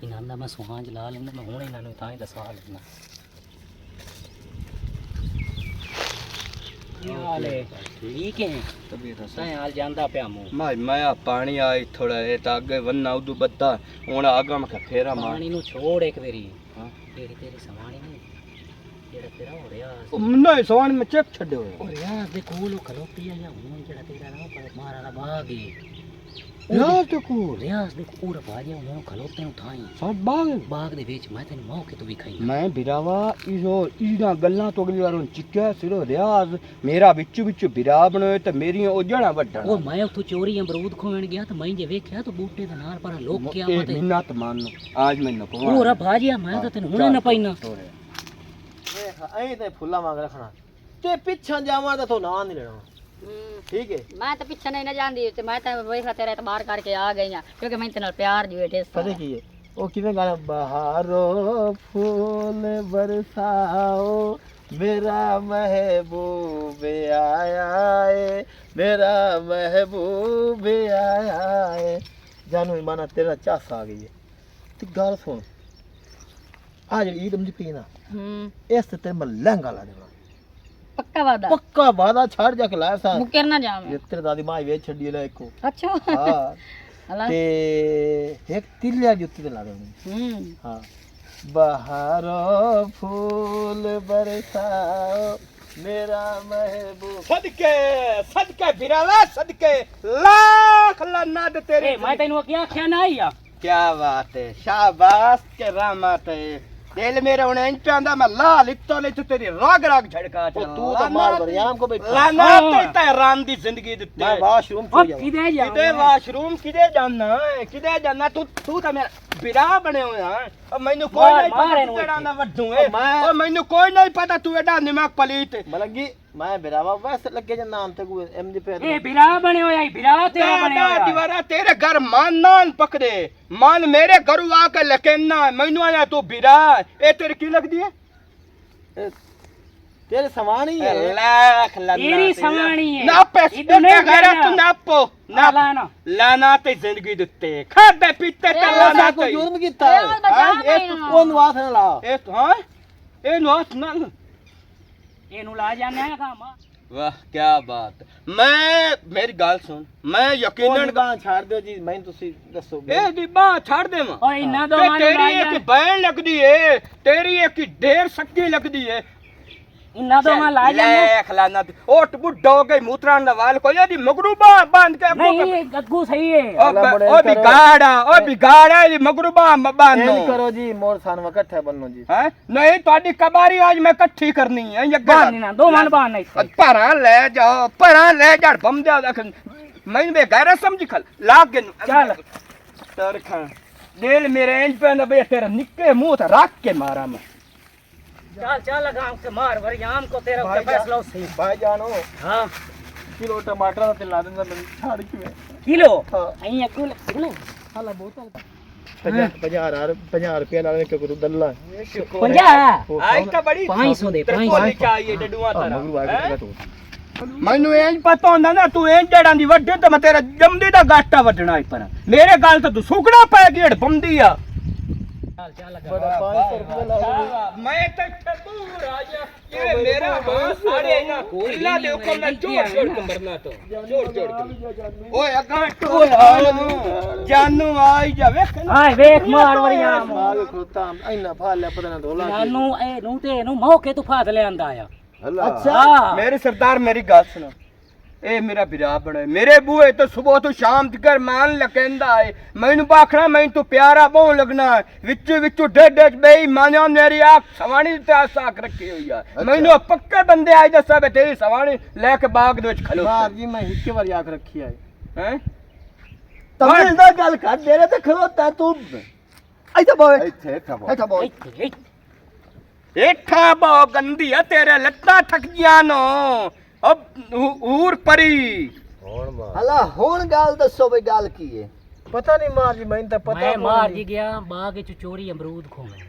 ਇਹਨਾਂ ਦਾ ਮੈਂ ਸੁਹਾਂਜ ਲਾ ਲੈਂਦਾ ਮੈਂ ਹੁਣ ਇਹਨਾਂ ਨੂੰ ਤਾਂ ਹੀ ਦੱਸਵਾ ਲੈਣਾ ਠੀਕ ਹੈ ਤਬੀਅਤ ਹਾਲ ਜਾਂਦਾ ਪਿਆ ਮੂੰਹ ਮੈਂ ਪਾਣੀ ਆਈ ਥੋੜਾ ਇਹ ਤਾਂ ਅੱਗੇ ਵੰਨਾ ਉਦੋਂ ਬੱਦਾ ਹੁਣ ਆਗਾ ਮੈਂ ਫੇਰਾ ਮਾਰ ਪਾਣੀ ਨੂੰ ਛੋੜ ਇੱਕ ਵਾਰੀ ਜਿਹੜੀ ਤੇਰੀ ਸਵਾਣੀ ਨਹੀਂ ਜਿਹੜਾ ਤੇਰਾ ਹੋ ਰਿਹਾ ਨਹੀਂ ਸੋਹਣ ਮੈਂ ਚੈੱਕ ਛੱਡੇ ਹੋਏ ਉਹ ਰਿਆਜ਼ ਦੇ ਕੋਲ ਖਲੋਤੀ ਆ ਜਾਂ ਹੁਣ ਜਿਹੜਾ ਤੇਰਾ ਨਾ ਮਾਰ ਵਾਲਾ ਬਾਗ ਹੈ ਰਿਆਜ਼ ਦੇ ਕੋਲ ਰਿਆਜ਼ ਦੇ ਕੋਲ ਬਾਜਿਆ ਹੁਣ ਖਲੋਤੇ ਨੂੰ ਥਾਈ ਸਭ ਬਾਗ ਦੇ ਵਿੱਚ ਮੈਂ ਤੈਨੂੰ ਮੌਕੇ ਤੋਂ ਵੀ ਖਾਈ ਮੈਂ ਬਿਰਾਵਾ ਇਹਨਾਂ ਗੱਲਾਂ ਤੋਂ ਅਗਲੀ ਵਾਰ ਚਿੱਕਿਆ ਸਿਰੋ ਰਿਆਜ਼ ਮੇਰਾ ਵਿੱਚ ਬਿਰਾ ਬਣੋਏ ਤੇ ਮੇਰੀਆਂ ਉਹ ਜਣਾ ਵੱਢਣ ਉਹ ਮੈਂ ਉੱਥੋਂ ਚੋਰੀ ਅਮਰੂਦ ਖੋਣ ਗਿਆ ਤੇ ਮੈਂ ਜੇ ਵੇਖਿਆ ਤਾਂ ਬੂਟੇ ਦੇ ਨਾਲ ਪਰ ਲੋਕ ਕਿਆ ਇਹ ਪਤੇ ਮਿੰਨਤ ਮੰਨ ਆਜ ਮੈਨੂੰ ਪਵਾ ਉਹ ਰਾ ਭਾਜਿਆ ਮੈਂ ਤਾਂ ਤੈਨੂੰ ਹੁਣੇ ਨਾ ਪਾਈਨਾ ਵੇਖ ਐਂ ਤੇ ਫੁੱਲਾ ਵਾਂਗ ਰੱਖਣਾ ਤੇ ਪਿੱਛਾਂ ਜਾਵਾਂ ਤਾਂ ਤੂੰ ਨਾਂ ਨਹੀਂ ਲੈਣਾ ਠੀਕ ਹੈ ਮੈਂ ਤਾਂ ਪਿੱਛੇ ਨਹੀਂ ਨਾ ਜਾਂਦੀ ਤੇ ਮੈਂ ਤਾਂ ਵੇਖਾ ਤੇਰੇ ਇਤਬਾਰ ਕਰਕੇ ਆ ਗਈ ਆ ਕਿਉਂਕਿ ਮੈਂ ਤੇਰੇ ਨਾਲ ਪਿਆਰ ਜੀ ਬੈਠੇ ਪਤਾ ਕੀ ਹੈ ਉਹ ਕਿਵੇਂ ਗਾਣਾ ਬਹਾਰੋ ਫੂਲ ਬਰਸਾਓ ਮੇਰਾ ਮਹਿਬੂਬ ਆਇਆ ਏ ਮੇਰਾ ਮਹਿਬੂਬ ਆਇਆ ਏ ਜਾਨੂ ਮਾਨਾ ਤੇਰਾ ਚਾਸ ਆ ਗਈ ਹੈ ਤੇ ਗੱਲ ਸੁਣ ਆ ਜਿਹੜੀ ਈਦ ਮੁਝੇ ਪੀਣਾ ਇਸ ਤੇ ਮੈਂ ਲਹਿੰਗਾ ਲਾ ਦੇਣਾ ਪੱਕਾ ਵਾਦਾ ਛੱਡ ਜਾ ਕੇ ਲਾਇਆ ਸਾ ਮੁਕਰ ਨਾ ਜਾਵੇਂ ਤੇਰੇ ਦਾਦੀ ਮਾਂ ਵੇਚ ਛੱਡੀ ਲੈ ਇੱਕੋ ਅੱਛਾ ਹਾਂ ਤੇ ਇੱਕ ਤਿੱਲਿਆ ਜੁੱਤੀ ਤੇ ਲਾ ਦੇਣੀ ਹਾਂ ਬਹਾਰੋ ਫੂਲ ਬਰਸਾਓ ਮੇਰਾ ਮਹਿਬੂਬ ਸਦਕੇ ਬਿਰਾਵਾ ਸਦਕੇ ਲੱਖ ਲਾਨਤ ਤੇਰੇ ਮੈਂ ਤੈਨੂੰ ਕੀ ਆਖਿਆ ਨਾ ਆਇਆ क्या बात है शाबाश के रहमत है दिल मेरे उन्हें इंच आंदा मैं ला लिखतो ले तू तेरी राग झड़का ਉਹ ਤੂੰ ਤਾਂ ਮਾਰ ਬਰਿਆਮ ਕੋ ਬੈਠਾ लाना तो इतना राम दी जिंदगी दिते ਮੈਂ ਵਾਸ਼ਰੂਮ ਚ ਜਾਵਾਂ ਕਿਦੇ ਜਾ किदे वाशरूम किदे जाना तू तो मेरा बिरा बने हुए हैं और मैनू कोई मार, नहीं मार पता इन्हू तू तेरा इत्थे। ना वड्डू है मैं- और मैनू कोई नहीं पता तू एडा दिमाग पलीत है ਮਲੰਗੀ ਮੈਂ ਬਿਰਾਵਾ ਵੈਸੇ ਲੱਗੇ ਜੇ ਨਾਮ ਤੇ ਕੋਈ ਐਮ ਜੀ ਪੇ ਇਹ ਬਿਰਾ ਬਣੇ ਹੋਇਆ ਬਿਰਾ ਤੇਰਾ ਬਣਿਆ ਹੋਇਆ दीवारा तेरे घर मान नान पकड़े मान मेरे घर आके लकेना मैनू आया तू बिरा ए तेरी की लगदी है ਤੇਰੇ ਸਮਾਨ ਹੀ ਹੈ लाख लाना तेरी समानी है ना पे इधर नहीं घर जाना। तू नापो ਨਾ ਲਾਣਾ लाना ते जिंदगी दिते खादे पीते ते लाना ਕੋਈ ते ਜੁਰਮ ਕੀਤਾ ਹੈ ਇਹ ਤੂੰ ਉਹਨੂੰ ਆਖ ਨਾ ਲਾ ए तो हां ए नो ना ਇਹਨੂੰ ਲਾ ਜਾਣਾ ਹੈ ਕੰਮ वाह क्या बात मैं मेरी गाल सुन मैं ਉਹਨੂੰ यकीनन ਗਾਂ ਛੱਡ ਦਿਓ ਜੀ ਮੈਨੂੰ ਤੁਸੀਂ ਦੱਸੋ ए दी बात ਛੱਡ ਦੇਵਾਂ ਓਏ ਇੰਨਾ ਦੋ ਤੇ ਮਾਰ ਤੇਰੀ ਲਾਇਆ ਇੱਕ ਬੈਣ ਲੱਗਦੀ ਏ ਤੇਰੀ ਇੱਕ ਢੇਰ ਸੱਕੀ ਲੱਗਦੀ ਏ ਇੰਨਾ ਦੋ ਮਾਰ ਲਾ ਜਾਣਾ ਲੈ ਖਲਾਨਾ ਉਹ ਬੁੱਢਾ ਹੋ ਗਈ ਮੂਤਰਾਂ ਦਾ ਵਾਲ ਕੋਈ ਇਹਦੀ ਮਗਰੂਬਾ ਬੰਦ ਕੇ ਨਹੀਂ ਇਹ ਗੱਗੂ ਸਹੀ ਹੈ ਉਹ ਬਿਗਾੜਾ ਇਹਦੀ ਮਗਰੂਬਾ ਬੰਨੋ ਇੰਜ ਕਰੋ ਜੀ ਮੋਰ ਸਾਨੂੰ ਇਕੱਠੇ ਬੰਨੋ ਜੀ ਹੈ ਨਹੀਂ ਤੁਹਾਡੀ ਕਬਾਰੀ ਅੱਜ ਮੈਂ ਇਕੱਠੀ ਕਰਨੀ ਹੈ ਇਹ ਬਾਨ ਨਾ ਦੋ ਮਨ ਬਾਨ ਨਹੀਂ ਪਰਾਂ ਲੈ ਜਾ ਬੰਦਿਆ ਦੇਖ ਮੈਨੂੰ ਬੇ ਗੈਰ ਸਮਝ ਖਲ ਲਾਗ ਕੇ ਚੱਲ ਤਰਖਾਂ ਦਿਲ ਮੇਰੇ ਇੰਜ ਪੈਂਦਾ ਬੇ ਤੇਰਾ ਨਿੱਕੇ ਮੂੰਹ ਤੇ ਰੱਖ ਕੇ ਮਾਰਾਂ ਮੈਂ चल गांव से मार वरियाम को तेरा फैसला सही ਭਾਈ ਜਾਨੋ हां ਕਿਲੋ ਟਮਾਟਰ ਦਾ ਤੇ ਲਾ ਦਿੰਦਾ ਮੈਨੂੰ ਛੱਡ ਕਿਵੇਂ किलो हाँ। अई किलो ਹਾਲਾ ਬੋਤਲ 50 ਰੁਪਏ ਨਾਲ ਇੱਕ ਗੁਰੂ ਦੱਲਾ 50 ਆਈ ਤਾਂ ਬੜੀ 500 ਦੇ 500 ਚਾਹੀਏ ਡਡੂਆਂ ਮਗਰੂ ਆ ਤਰਾ ਕੇ ਤੂੰ ਮੈਨੂੰ ਇੰਜ ਪਤਾ ਹੁੰਦਾ ਨਾ ਤੂੰ ਇੰਜ ਜੜਾਂ ਦੀ ਵੱਡੇ ਤੇ ਮੈਂ ਤੇਰਾ ਜੰਮਦੀ ਦਾ ਗਾਟਾ ਵੱਢਣਾ ਹੀ ਪਰ ਮੇਰੇ ਗੱਲ ਤਾਂ ਤੂੰ ਸੁਕਣਾ ਪੈ ਗੇੜ ਬੰਦੀ ਆ चल ਬੜਾ 500 ਰੁਪਏ ਲਾ ਦੇ ਮੈਂ ਤਾਂ ਤੂੰ ਰਾਜਾ ਇਹ ਮੇਰਾ ਮਾਂ ਸਾਰੇ ਨਾ ਅੱਲਾ ਦੇ ਹੁਕਮ ਨਾਲ ਜੋੜ ਕੇ ਮਰਨਾ ਤੋਂ ਜੋੜ ਕੇ ਓਏ ਅਗਾਂ ਟੋਏ ਜਾਨੂ ਆਈ ਜਾ ਵੇਖ हाय देख मार वरियाम ਆ ਕੇ ਖੋਤਾ ਇੰਨਾ ਫਾ ਲਿਆ ਪਤਾ ਨਾ ਢੋਲਾ नानू ए नु ते नु मौके तू फाद ले आंदा आया ਅੱਛਾ ਮੇਰੇ ਸਰਦਾਰ ਮੇਰੀ ਗੱਲ ਸੁਣ ਇਹ ਮੇਰਾ ਵਿਰਾ ਬਣੇ ਮੇਰੇ ਬੂਏ ਤੇ ਸਵੇਰ ਤੋਂ ਸ਼ਾਮ ਤੱਕ ਮਾਨ ਲਕੈਂਦਾ ਏ ਮੈਨੂੰ ਬਾਖਣਾ ਮੈਨੂੰ ਤੂੰ ਪਿਆਰਾ ਬਹੁ ਲੱਗਣਾ ਵਿੱਚ ਡੇਢ ਬਈ ਮਾਨਿਆ ਮੇਰੀ ਆਖ ਸਵਾਣੀ ਤੇ ਆਸਾਕ ਰੱਖੀ ਹੋਈ ਆ ਮੈਨੂੰ ਪੱਕੇ ਬੰਦੇ ਆਈ ਦੱਸਾ ਬੇ ਤੇਰੀ ਸਵਾਣੀ ਲੈ ਕੇ ਬਾਗ ਦੇ ਵਿੱਚ ਖਲੋ ਮਾਰ ਜੀ ਮੈਂ ਇੱਕੇ ਵਾਰੀ ਆਖ ਰੱਖੀ ਆ ਹੈ ਤਮੀਜ਼ ਦਾ ਗੱਲ ਕਰ ਮੇਰੇ ਤੇ ਖਲੋਤਾ ਤੂੰ ਇੱਥੇ ਬੋਏ ਇੱਥੇ ਬੋਏ ਏਠਾ ਬਹੁ ਗੰਦੀ ਆ ਤੇਰੇ ਲੱਤਾਂ ਥੱਕ ਗਿਆ ਨੋ ਅਬ ਹੂਰ ਪਰੀ ਹੁਣ ਮਾਰ ਹਲਾ ਹੁਣ ਗੱਲ ਦੱਸੋ ਬਈ ਗੱਲ ਕੀ ਹੈ ਪਤਾ ਨਹੀਂ ਮਾਰ ਜੀ ਮੈਨੂੰ ਤਾਂ ਪਤਾ मैं मार जी गया बाग च चोरी अमरूद खोवे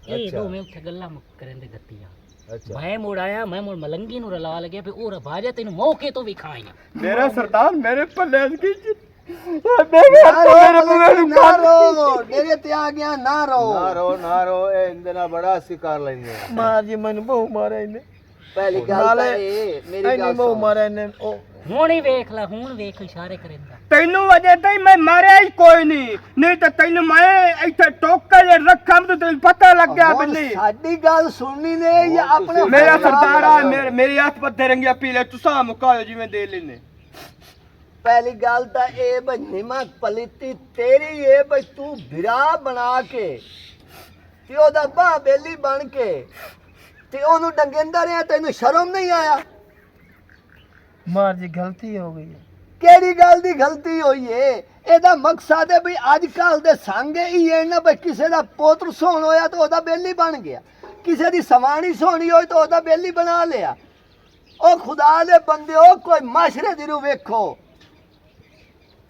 ए दो में उठे गल्ला करन दे गत्तियां ਅੱਛਾ मैं मुड़ आया मैं मुड़ मलंगी नु रला लगे फिर ओ रभाजा तेन मौके तो भी खाइया मेरा सरदार मेरे पल्ले की ना रो डेरे ते आ गया ना रो ਨਾ ਰੋ ਇਹ ਇਹਦੇ ਨਾਲ ਬੜਾ ਅਸੀਂ ਕਰ ਲੈਂਦੇ ਆ ਮਾਰ ਜੀ ਮੈਨੂੰ ਬਹੁ ਮਾਰਿਆ ਇਹਨੇ पहली गल नाले तो ये मेरी ਐਨੀ गल ਬਹੁ सुन ਮਾਰਿਆ ਇਹਨੇ ਉਹ ਹੁਣ ਹੀ ਵੇਖ ਲੈ ਹੁਣ ਵੇਖ ਇਸ਼ਾਰੇ ਕਰਿੰਦਾ ਤੈਨੂੰ ਵਜੇ ਤਾਈ ਮੈਂ ਮਾਰਿਆ ਹੀ ਕੋਈ ਨਹੀਂ ਤਾਂ ਤੈਨੂੰ ਮੈਂ ਇੱਥੇ ਟੋਕਾ ਜੇ ਰੱਖਾਂ ਤਾਂ ਤੈਨੂੰ ਪਤਾ ਲੱਗ ਗਿਆ ਹੁਣ ਬਿੱਲੀ साडी गल सुननी ने या अपने ਮੇਰਾ फैसला ਸਰਦਾਰ ਆ लेना? ਮੇਰੀ ਹੱਥ ਪੱਤੇ ਰੰਗਿਆ ਪੀ ਲੈ ਤੁਸੀਂ ਮੁਕਾਓ ਜਿਵੇਂ ਦੇ ਲੈਨੇ पहली गल तो ये भाई निमक पलीती तेरी ये भाई तू बिरा बना के ते ओदा बाह बेली बन के ते ओनू डंगेंदा रहा तेनू शर्म नहीं आया ਮਾਰ ਜੀ ਗਲਤੀ ਹੋ ਗਈ केड़ी गल दी गलती हुई है एदा मकसद है भाई अजकल दे संग ही है ना भाई किसी दा पोत्र सोन होया तो ओदा बेली बन गया किसी दी सवाणी सोनी होई तो ओदा बेली बना लिया ओ खुदा दे बंदे ओ कोई माशरे दी रू वेखो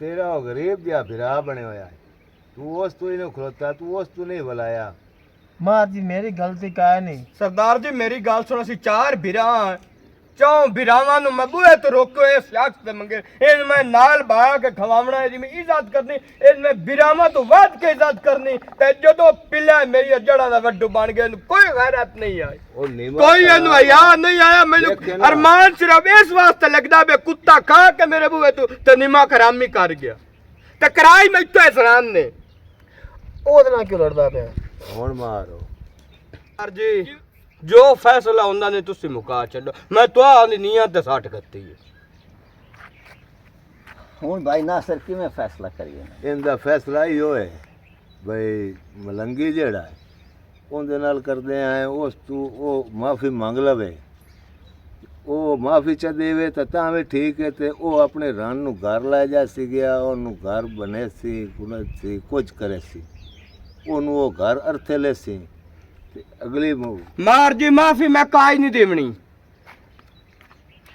ਤੇਰਾ ਉਹ ਗਰੀਬ ਜਿਹਾ ਭਰਾ ਬਣਿਆ ਹੋਇਆ ਹੈ ਤੂੰ ਉਸ ਤੋਂ ਹੀ ਨਹੀਂ ਖਲੋਤਾ ਤੂੰ ਉਸ ਤੋਂ ਨਹੀਂ ਬੁਲਾਇਆ ਮਾਰ ਜੀ ਮੇਰੀ ਗਲਤੀ ਕਾਇ ਨਹੀਂ ਸਰਦਾਰ ਜੀ ਮੇਰੀ ਗੱਲ ਸੁਣੋ ਅਸੀਂ 4 ਬਿਰਾਂ ਚੌਂ ਬਿਰਾਵਾਂ ਨੂੰ ਮੈਂ ਬੂਹੇ ਤੋਂ ਰੋਕਿਓ ਇਸ ਸ਼ਖਸ ਦੇ ਮੰਗੇ ਇਹ ਮੈਂ ਨਾਲ ਬਾਹ ਕੇ ਖਵਾਉਣਾ ਹੈ ਜੀ ਮੈਂ ਇੱਜ਼ਤ ਕਰਨੀ ਇਹ ਮੈਂ ਬਿਰਾਵਾਂ ਤੋਂ ਵੱਧ ਕੇ ਇੱਜ਼ਤ ਕਰਨੀ ਤੇ ਜਦੋਂ ਪਿੱਲਾ ਮੇਰੀ ਜੜਾਂ ਦਾ ਵੱਡੂ ਬਣ ਗਿਆ ਇਹਨੂੰ ਕੋਈ ਗੈਰਤ ਨਹੀਂ ਆਈ ਉਹ ਨੀਮਾ ਕੋਈ ਇਹਨੂੰ ਹਯਾ ਨਹੀਂ ਆਇਆ ਮੈਨੂੰ ਅਰਮਾਨ ਸਿਰਫ ਇਸ ਵਾਸਤੇ ਲੱਗਦਾ ਬੇ ਕੁੱਤਾ ਖਾ ਕੇ ਮੇਰੇ ਬੂਹੇ ਤੋਂ ਤੇ ਨਿਮਾ ਹਰਾਮੀ ਕਰ ਗਿਆ ਤੇ ਕਰਾਈ ਮੈਂ ਇੱਥੇ ਇਸਰਾਨ ਨੇ ਉਹਦੇ ਨਾਲ ਕਿਉਂ ਲੜਦਾ ਪਿਆ ਹੁਣ ਮਾਰੋ ਸਰ ਜੀ ਜੋ ਫੈਸਲਾ ਹੁੰਦਾ ਨੇ ਤੁਸੀਂ ਮੁਕਾ ਛੱਡੋ ਮੈਂ ਤੁਹਾਡੀ ਨੀਅਤ ਤੇ ਸੱਟ ਕਰਤੀ ਹੈ ਹੁਣ ਭਾਈ ਨਾਸਰ ਕਿਵੇਂ ਫੈਸਲਾ ਕਰੀਏ ਇਹਦਾ ਫੈਸਲਾ ਹੀ ਹੋਏ ਬਈ ਮਲੰਗੀ ਜਿਹੜਾ ਹੈ ਉਹਦੇ ਨਾਲ ਕਰਦੇ ਆ ਉਸ ਤੋਂ ਉਹ ਮਾਫੀ ਮੰਗ ਲਵੇ ਉਹ ਮਾਫੀ ਚ ਦੇਵੇ ਤਾਂ ਵੀ ਠੀਕ ਹੈ ਤੇ ਉਹ ਆਪਣੇ ਰਨ ਨੂੰ ਘਰ ਲੈ ਜਾ ਸੀ ਗਿਆ ਉਹਨੂੰ ਘਰ ਬਣੇ ਸੀ ਗੁਣੇ ਸੀ ਕੁਝ ਕਰੇ ਸੀ ਉਹਨੂੰ ਉਹ ਘਰ ਅਰਥੇ ਲੈ ਸੀ ਤੇ ਅਗਲੀ ਮਾਰ ਜੀ ਮਾਫੀ ਮੈਂ ਕਾਈ ਨਹੀਂ ਦੇਵਣੀ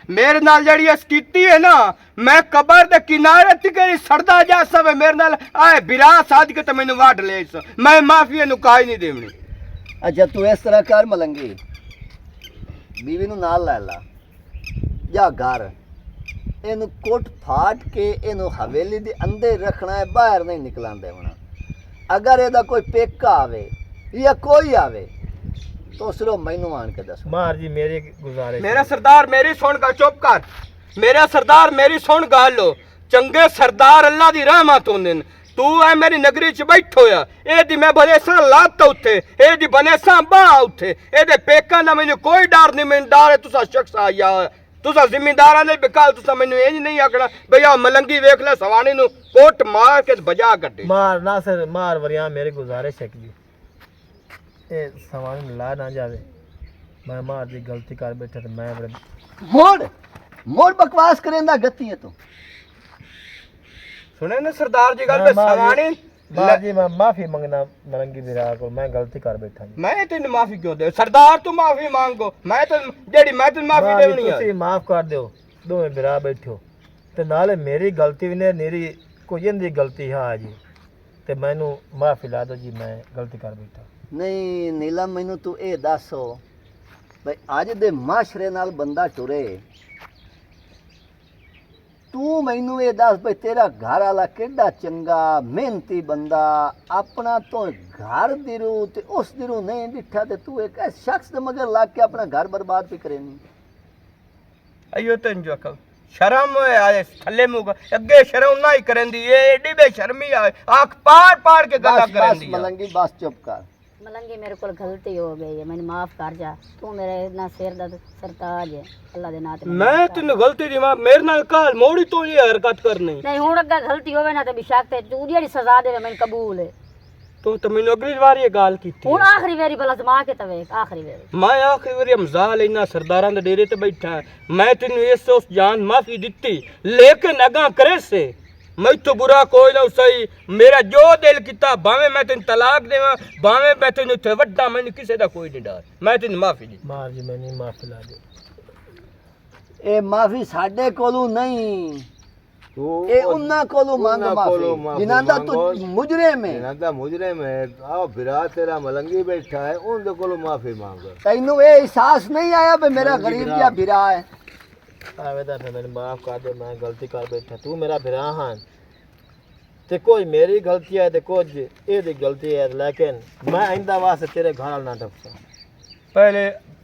ਮੇਰੇ ਨਾਲ ਜਿਹੜੀ ਇਸ ਕੀਤੀ ਹੈ ਨਾ ਮੈਂ ਕਬਰ ਦੇ ਕਿਨਾਰੇ ਤਿਕਰੀ ਸੜਦਾ ਜਾ ਸਵੇ ਮੇਰੇ ਨਾਲ ਆਏ ਬਿਰਾ ਸਾਧ ਕੇ ਤੇ ਮੈਨੂੰ ਵਾਢ ਲੈ ਇਸ ਮੈਂ ਮਾਫੀ ਇਹਨੂੰ ਕਾਈ ਨਹੀਂ ਦੇਵਣੀ अच्छा तू इस तरह कर मलंगी बीवी नू नाल लै ला जा घर इनू कुट फाट के इनू हवेली दे अंदर रखना है बाहर नहीं निकलान देना अगर एदा कोई पेका आवे या कोई आवे तो सिर्फ मैनू आन के दस ਮਾਰ ਜੀ ਮੇਰੀ ਗੁਜ਼ਾਰਿਸ਼ ਮੇਰਾ ਸਰਦਾਰ ਮੇਰੀ ਸੁਣ ਗੱਲ ਚੁੱਪ ਕਰ ਮੇਰਾ ਸਰਦਾਰ ਮੇਰੀ ਸੁਣ ਗੱਲ ਚੰਗੇ ਸਰਦਾਰ ਅੱਲਾ ਦੀ ਰਹਿਮਤ ਹੁੰਦੇ ਨੇ ਤੂੰ ਐ ਮੇਰੀ ਨਗਰੀ ਚ ਬੈਠੋ ਆ ਇਹਦੀ ਮੈਂ ਬਨੇਸਾਂ ਲੱਤ ਉੱਥੇ ਇਹਦੀ ਬਨੇਸਾਂ ਬਾਹ ਉੱਥੇ ਇਹਦੇ ਪੇਕਾਂ ਦਾ ਮੈਨੂੰ ਕੋਈ ਡਰ ਨਹੀਂ ਮੈਨੂੰ ਡਰ ਹੈ ਤੁਸੀਂ ਸ਼ਖਸ ਆਇਆ ਤੁਸੀਂ ਜ਼ਿੰਮੇਦਾਰਾਂ ਨੇ ਬਿਕਾਲ ਤੁਸੀਂ ਮੈਨੂੰ ਇੰਜ ਨਹੀਂ ਆਖਣਾ ਬਈ ਆ ਮਲੰਗੀ ਵੇਖ ਲੈ ਸਵਾਣੀ ਨੂੰ ਕੋਟ ਮਾਰ ਕੇ ਬਜਾ ਕੱਢੇ ਮਾਰ ਨਾਸਰ ਮਾਰ ਵਰਿਆ ਮੇਰੀ ਗੁਜ਼ਾਰਿਸ਼ ਹੈ ਜੀ ਇਹ ਸਵਾਲ ਨੂੰ ਲਾ ਨਾ ਜਾਵੇ ਮੈਂ ਮਾਰ ਦੀ ਗਲਤੀ ਕਰ ਬੈਠਾ ਤੇ ਮੈਂ ਬੜੇ मोड़ बकवास करेंदा गति है तू ਸੁਣੇ ਨਾ ਸਰਦਾਰ ਜੀ ਗੱਲ ਸਵਾਣੀ ਮਾਰ ਜੀ ਮੈਂ ਮਾਫੀ ਮੰਗਣਾ ਮਲੰਗੀ ਵੀਰਾ ਕੋਲ ਮੈਂ ਗਲਤੀ ਕਰ ਬੈਠਾ ਜੀ ਮੈਂ ਤੈਨੂੰ ਮਾਫੀ ਕਿਉਂ ਦੇ ਸਰਦਾਰ ਤੂੰ ਮਾਫੀ ਮੰਗੋ ਮੈਂ ਤੈਨੂੰ ਜਿਹੜੀ ਮੈਂ ਤੈਨੂੰ ਮਾਫੀ ਮਾਰ ਜੀ, ਦੇਣੀ ਆ ਤੁਸੀਂ ਮਾਫ ਕਰ ਦਿਓ ਦੋਵੇਂ ਵੀਰਾ ਬੈਠੋ ਤੇ ਨਾਲੇ ਮੇਰੀ ਗਲਤੀ ਵੀ ਨੇ ਮੇਰੀ ਕੋਈ ਦੀ ਗਲਤੀ ਹੈ ਜੀ ਤੇ ਮੈਨੂੰ ਮਾਫੀ ਲਾ ਦਿਓ ਜੀ ਮੈਂ ਗਲਤੀ ਕਰ ਬੈਠਾ नहीं नीला मैनू तू ये दसो भाई अज दे माशरे नाल बंदा टुरे तू मैनू ये दस भाई तेरा घर वाला केड़ा चंगा मेहनती बंदा अपना तो घर दी रू ते उस दी रू नहीं डिठा ते तू एक ऐसे शख्स दे मगर लग के अपना घर बर्बाद भी करे नहीं अयो तैਨੂੰ जो अकल शर्म आए थल्ले मुंह अगे शर्म ना ही करन दी ये एडी बेशर्मी आए आंख पार पार के गला बस करन बस दी मलंगी बस चुप कर ਮਲੰਗੀ ਮੇਰੇ ਕੋਲ ਗਲਤੀ ਹੋ ਗਈ ਹੈ ਮੈਨੂੰ ਮਾਫ ਕਰ ਜਾ ਤੂੰ ਮੇਰੇ ਨਾ ਸਿਰ ਦਾ ਸਰਤਾਜ ਹੈ ਅੱਲਾ ਦੇ ਨਾਂ ਤੇ मैं तेन गलती दी मेरे नाल काल मोड़ी तो ये हरकत करनी ਨਹੀਂ ਹੁਣ ਅੱਗਾ ਗਲਤੀ ਹੋਵੇ ਨਾ ਤੇ ਬਿਸ਼ੱਕ ਤੇ ਤੂੰ ਜਿਹੜੀ ਸਜ਼ਾ ਦੇਵੇ ਮੈਨੂੰ ਕਬੂਲ ਹੈ तो मैनू अगली बार ये गाल की ਹੁਣ ਆਖਰੀ ਵਾਰੀ ਭਲਾ ਜਮਾ ਕੇ ਤਵੇ ਆਖਰੀ ਵਾਰੀ मैं आखिरी बारी हमजा लेना सरदारां दे डेरे ते बैठा मैं तेन इस उस जान माफी दिती लेकिन अगा करे से मैं तो बुरा कोई ना सही मेरा जो दिल किता भावे मैं तेन तलाक देवा भावे मैं तेन उत्थे वड्डा मैनू किसे दा कोई नहीं डर मैं तेन माफी दी ਮਾਰ ਜੀ ਮੈਨੂੰ ਮਾਫੀ ਲਾ ਦਿਓ ए माफी साडे कोलू नहीं ਤੂੰ ਇਹ ਉਹਨਾਂ ਕੋਲੋਂ ਮੰਗ ਉਹਨਾਂ ਕੋਲੋਂ ਮਾਫੀ ਮਾਫ਼ੀ ਜਿਨ੍ਹਾਂ ਦਾ ਮੰਗੋ। ਤੂੰ ਮੁਜਰਮ ਹੈ ਇਹਨਾਂ ਦਾ ਮੁਜਰਮ ਹੈ ਆ ਫਿਰਾ ਤੇਰਾ ਮਲੰਗੀ ਬੈਠਾ ਹੈ ਉਹਦੇ ਕੋਲੋਂ ਮਾਫੀ ਮੰਗ ਤੈਨੂੰ ਇਹ ਅਹਿਸਾਸ ਨਹੀਂ ਆਇਆ ਵੀ ਮੇਰਾ ਗਰੀਬ ਜਿਹਾ ਭਰਾ ਹੈ ਆਵੇਦਾ ਫਿਰ ਮੈਨੂੰ ਮਾਫ ਕਰ ਦੇ ਮੈਂ ਗਲਤੀ ਕਰ ਬੈਠਾ ਤੂੰ ਮੇਰਾ ਭਰਾ ਹਾਂ ਤੇ ਕੋਈ ਮੇਰੀ ਗਲਤੀ ਹੈ ਤੇ ਕੁਝ ਇਹਦੀ ਗਲਤੀ ਹੈ ਲੇਕਿਨ ਮੈਂ ਆਇੰਦਾ ਵਾਸਤੇ ਤੇਰੇ ਘਰ ਨਾਲ ਨਾ ਟੱਪਾਂ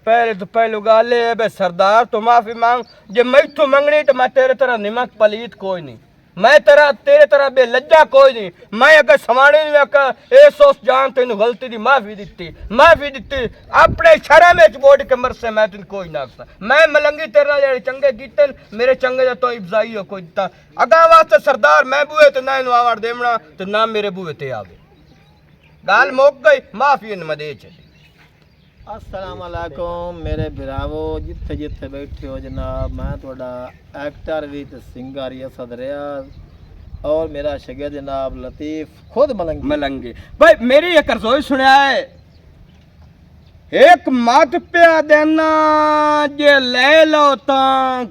पहले तो पहलू गाल है बे सरदार तो माफी मांग जे मैं तो मंगनी तो मैं तेरे तरह निमक पलीत कोई नहीं मैं तेरे तरह बेलज्जा कोई नहीं मैं अगर सवाणी ए सोच जान तेन गलती दी माफी दिती अपने शर्म में बोर्ड के मर से मैं तेन कोई ना सकता मैं मलंगी तेरे नाल चंगे कीते मेरे चंगे दा तो इब्जाई हो कोई दिता अगा वास्ते सरदार मैं बूहे ते ना इनु आवाड़ देवना ते ना मेरे बूहे ते आवे गाल मुक गई माफी इन मदे चली अस्सलाम वालेकुम मेरे भरावो जिथे जिथे बैठे हो जनाब मैं थोड़ा एक्टर भी ते सिंगर असद रियाज और मेरा शगिर्द जनाब लतीफ खुद मलंगे भाई मेरी एक रसोई सुनया है एक मत पिया देना जे ले लो ता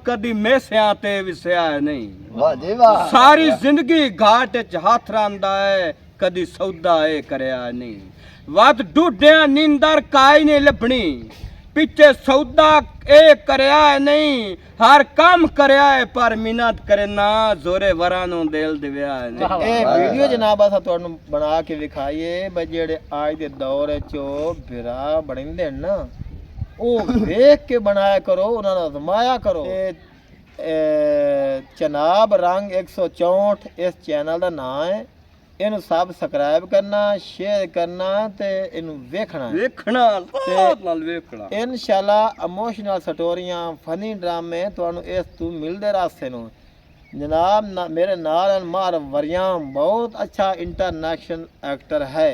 कदी मेसिया ते विसया नहीं वाह जी वाह सारी जिंदगी घाट च हाथ रांदा है कदी सौदा ए करया नहीं वत डूढिया नींदर काई नहीं लभनी पिछे सौदा ए करया नहीं हर काम करया है पर मिन्नत करे ना जोरे वरा नु दिल दिव्या नहीं ਇਹ ਵੀਡੀਓ ਜਨਾਬ ਅਸਾਂ ਤੁਹਾਨੂੰ ਬਣਾ ਕੇ ਵਿਖਾਈਏ ਬਈ ਜਿਹੜੇ ਅੱਜ ਦੇ ਦੌਰ ਚੋ ਭਰਾ ਬਣਦੇ ਨੇ ਨਾ ਉਹ ਵੇਖ ਕੇ ਬਣਾਇਆ ਕਰੋ ਉਹਨਾਂ ਨੂੰ ਅਜ਼ਮਾਇਆ ਕਰੋ ਜਨਾਬ ਰੰਗ 164 ਇਸ ਚੈਨਲ ਦਾ ਨਾਮ ਹੈ ਇਹਨੂੰ ਸਬਸਕ੍ਰਾਈਬ ਕਰਨਾ ਸ਼ੇਅਰ ਕਰਨਾ ਤੇ ਇਹਨੂੰ ਵੇਖਣਾ ਵੇਖਣਾ ਬਹੁਤ ਨਾਲ ਵੇਖਣਾ ਇਨਸ਼ਾਅੱਲਾ ਇਮੋਸ਼ਨਲ ਸਟੋਰੀਆਂ ਫਨੀ ਡਰਾਮੇ ਤੁਹਾਨੂੰ ਇਸ ਤੋਂ ਮਿਲਦੇ ਰਾਸਤੇ ਨੂੰ जनाब मेरे नाल मार वरियाम बहुत अच्छा इंटरनेशनल एक्टर है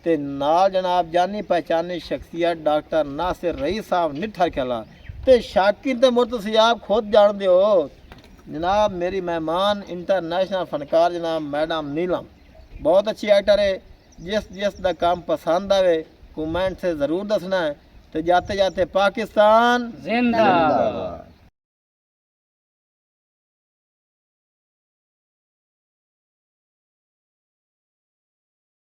ते नाल जनाब जानी पहचानी शख्सियत डॉक्टर नासिर रईस साहब निठर कला ते शाकिर ते मुर्तसियाब खुद जानते हो जनाब मेरी मेहमान इंटरनेशनल फनकार जनाब मैडम नीलम बहुत अच्छी एक्टर है जिस दा काम पसंद आवे कमेंट से ज़रूर दसना है तो जाते जाते पाकिस्तान जिंदाबाद।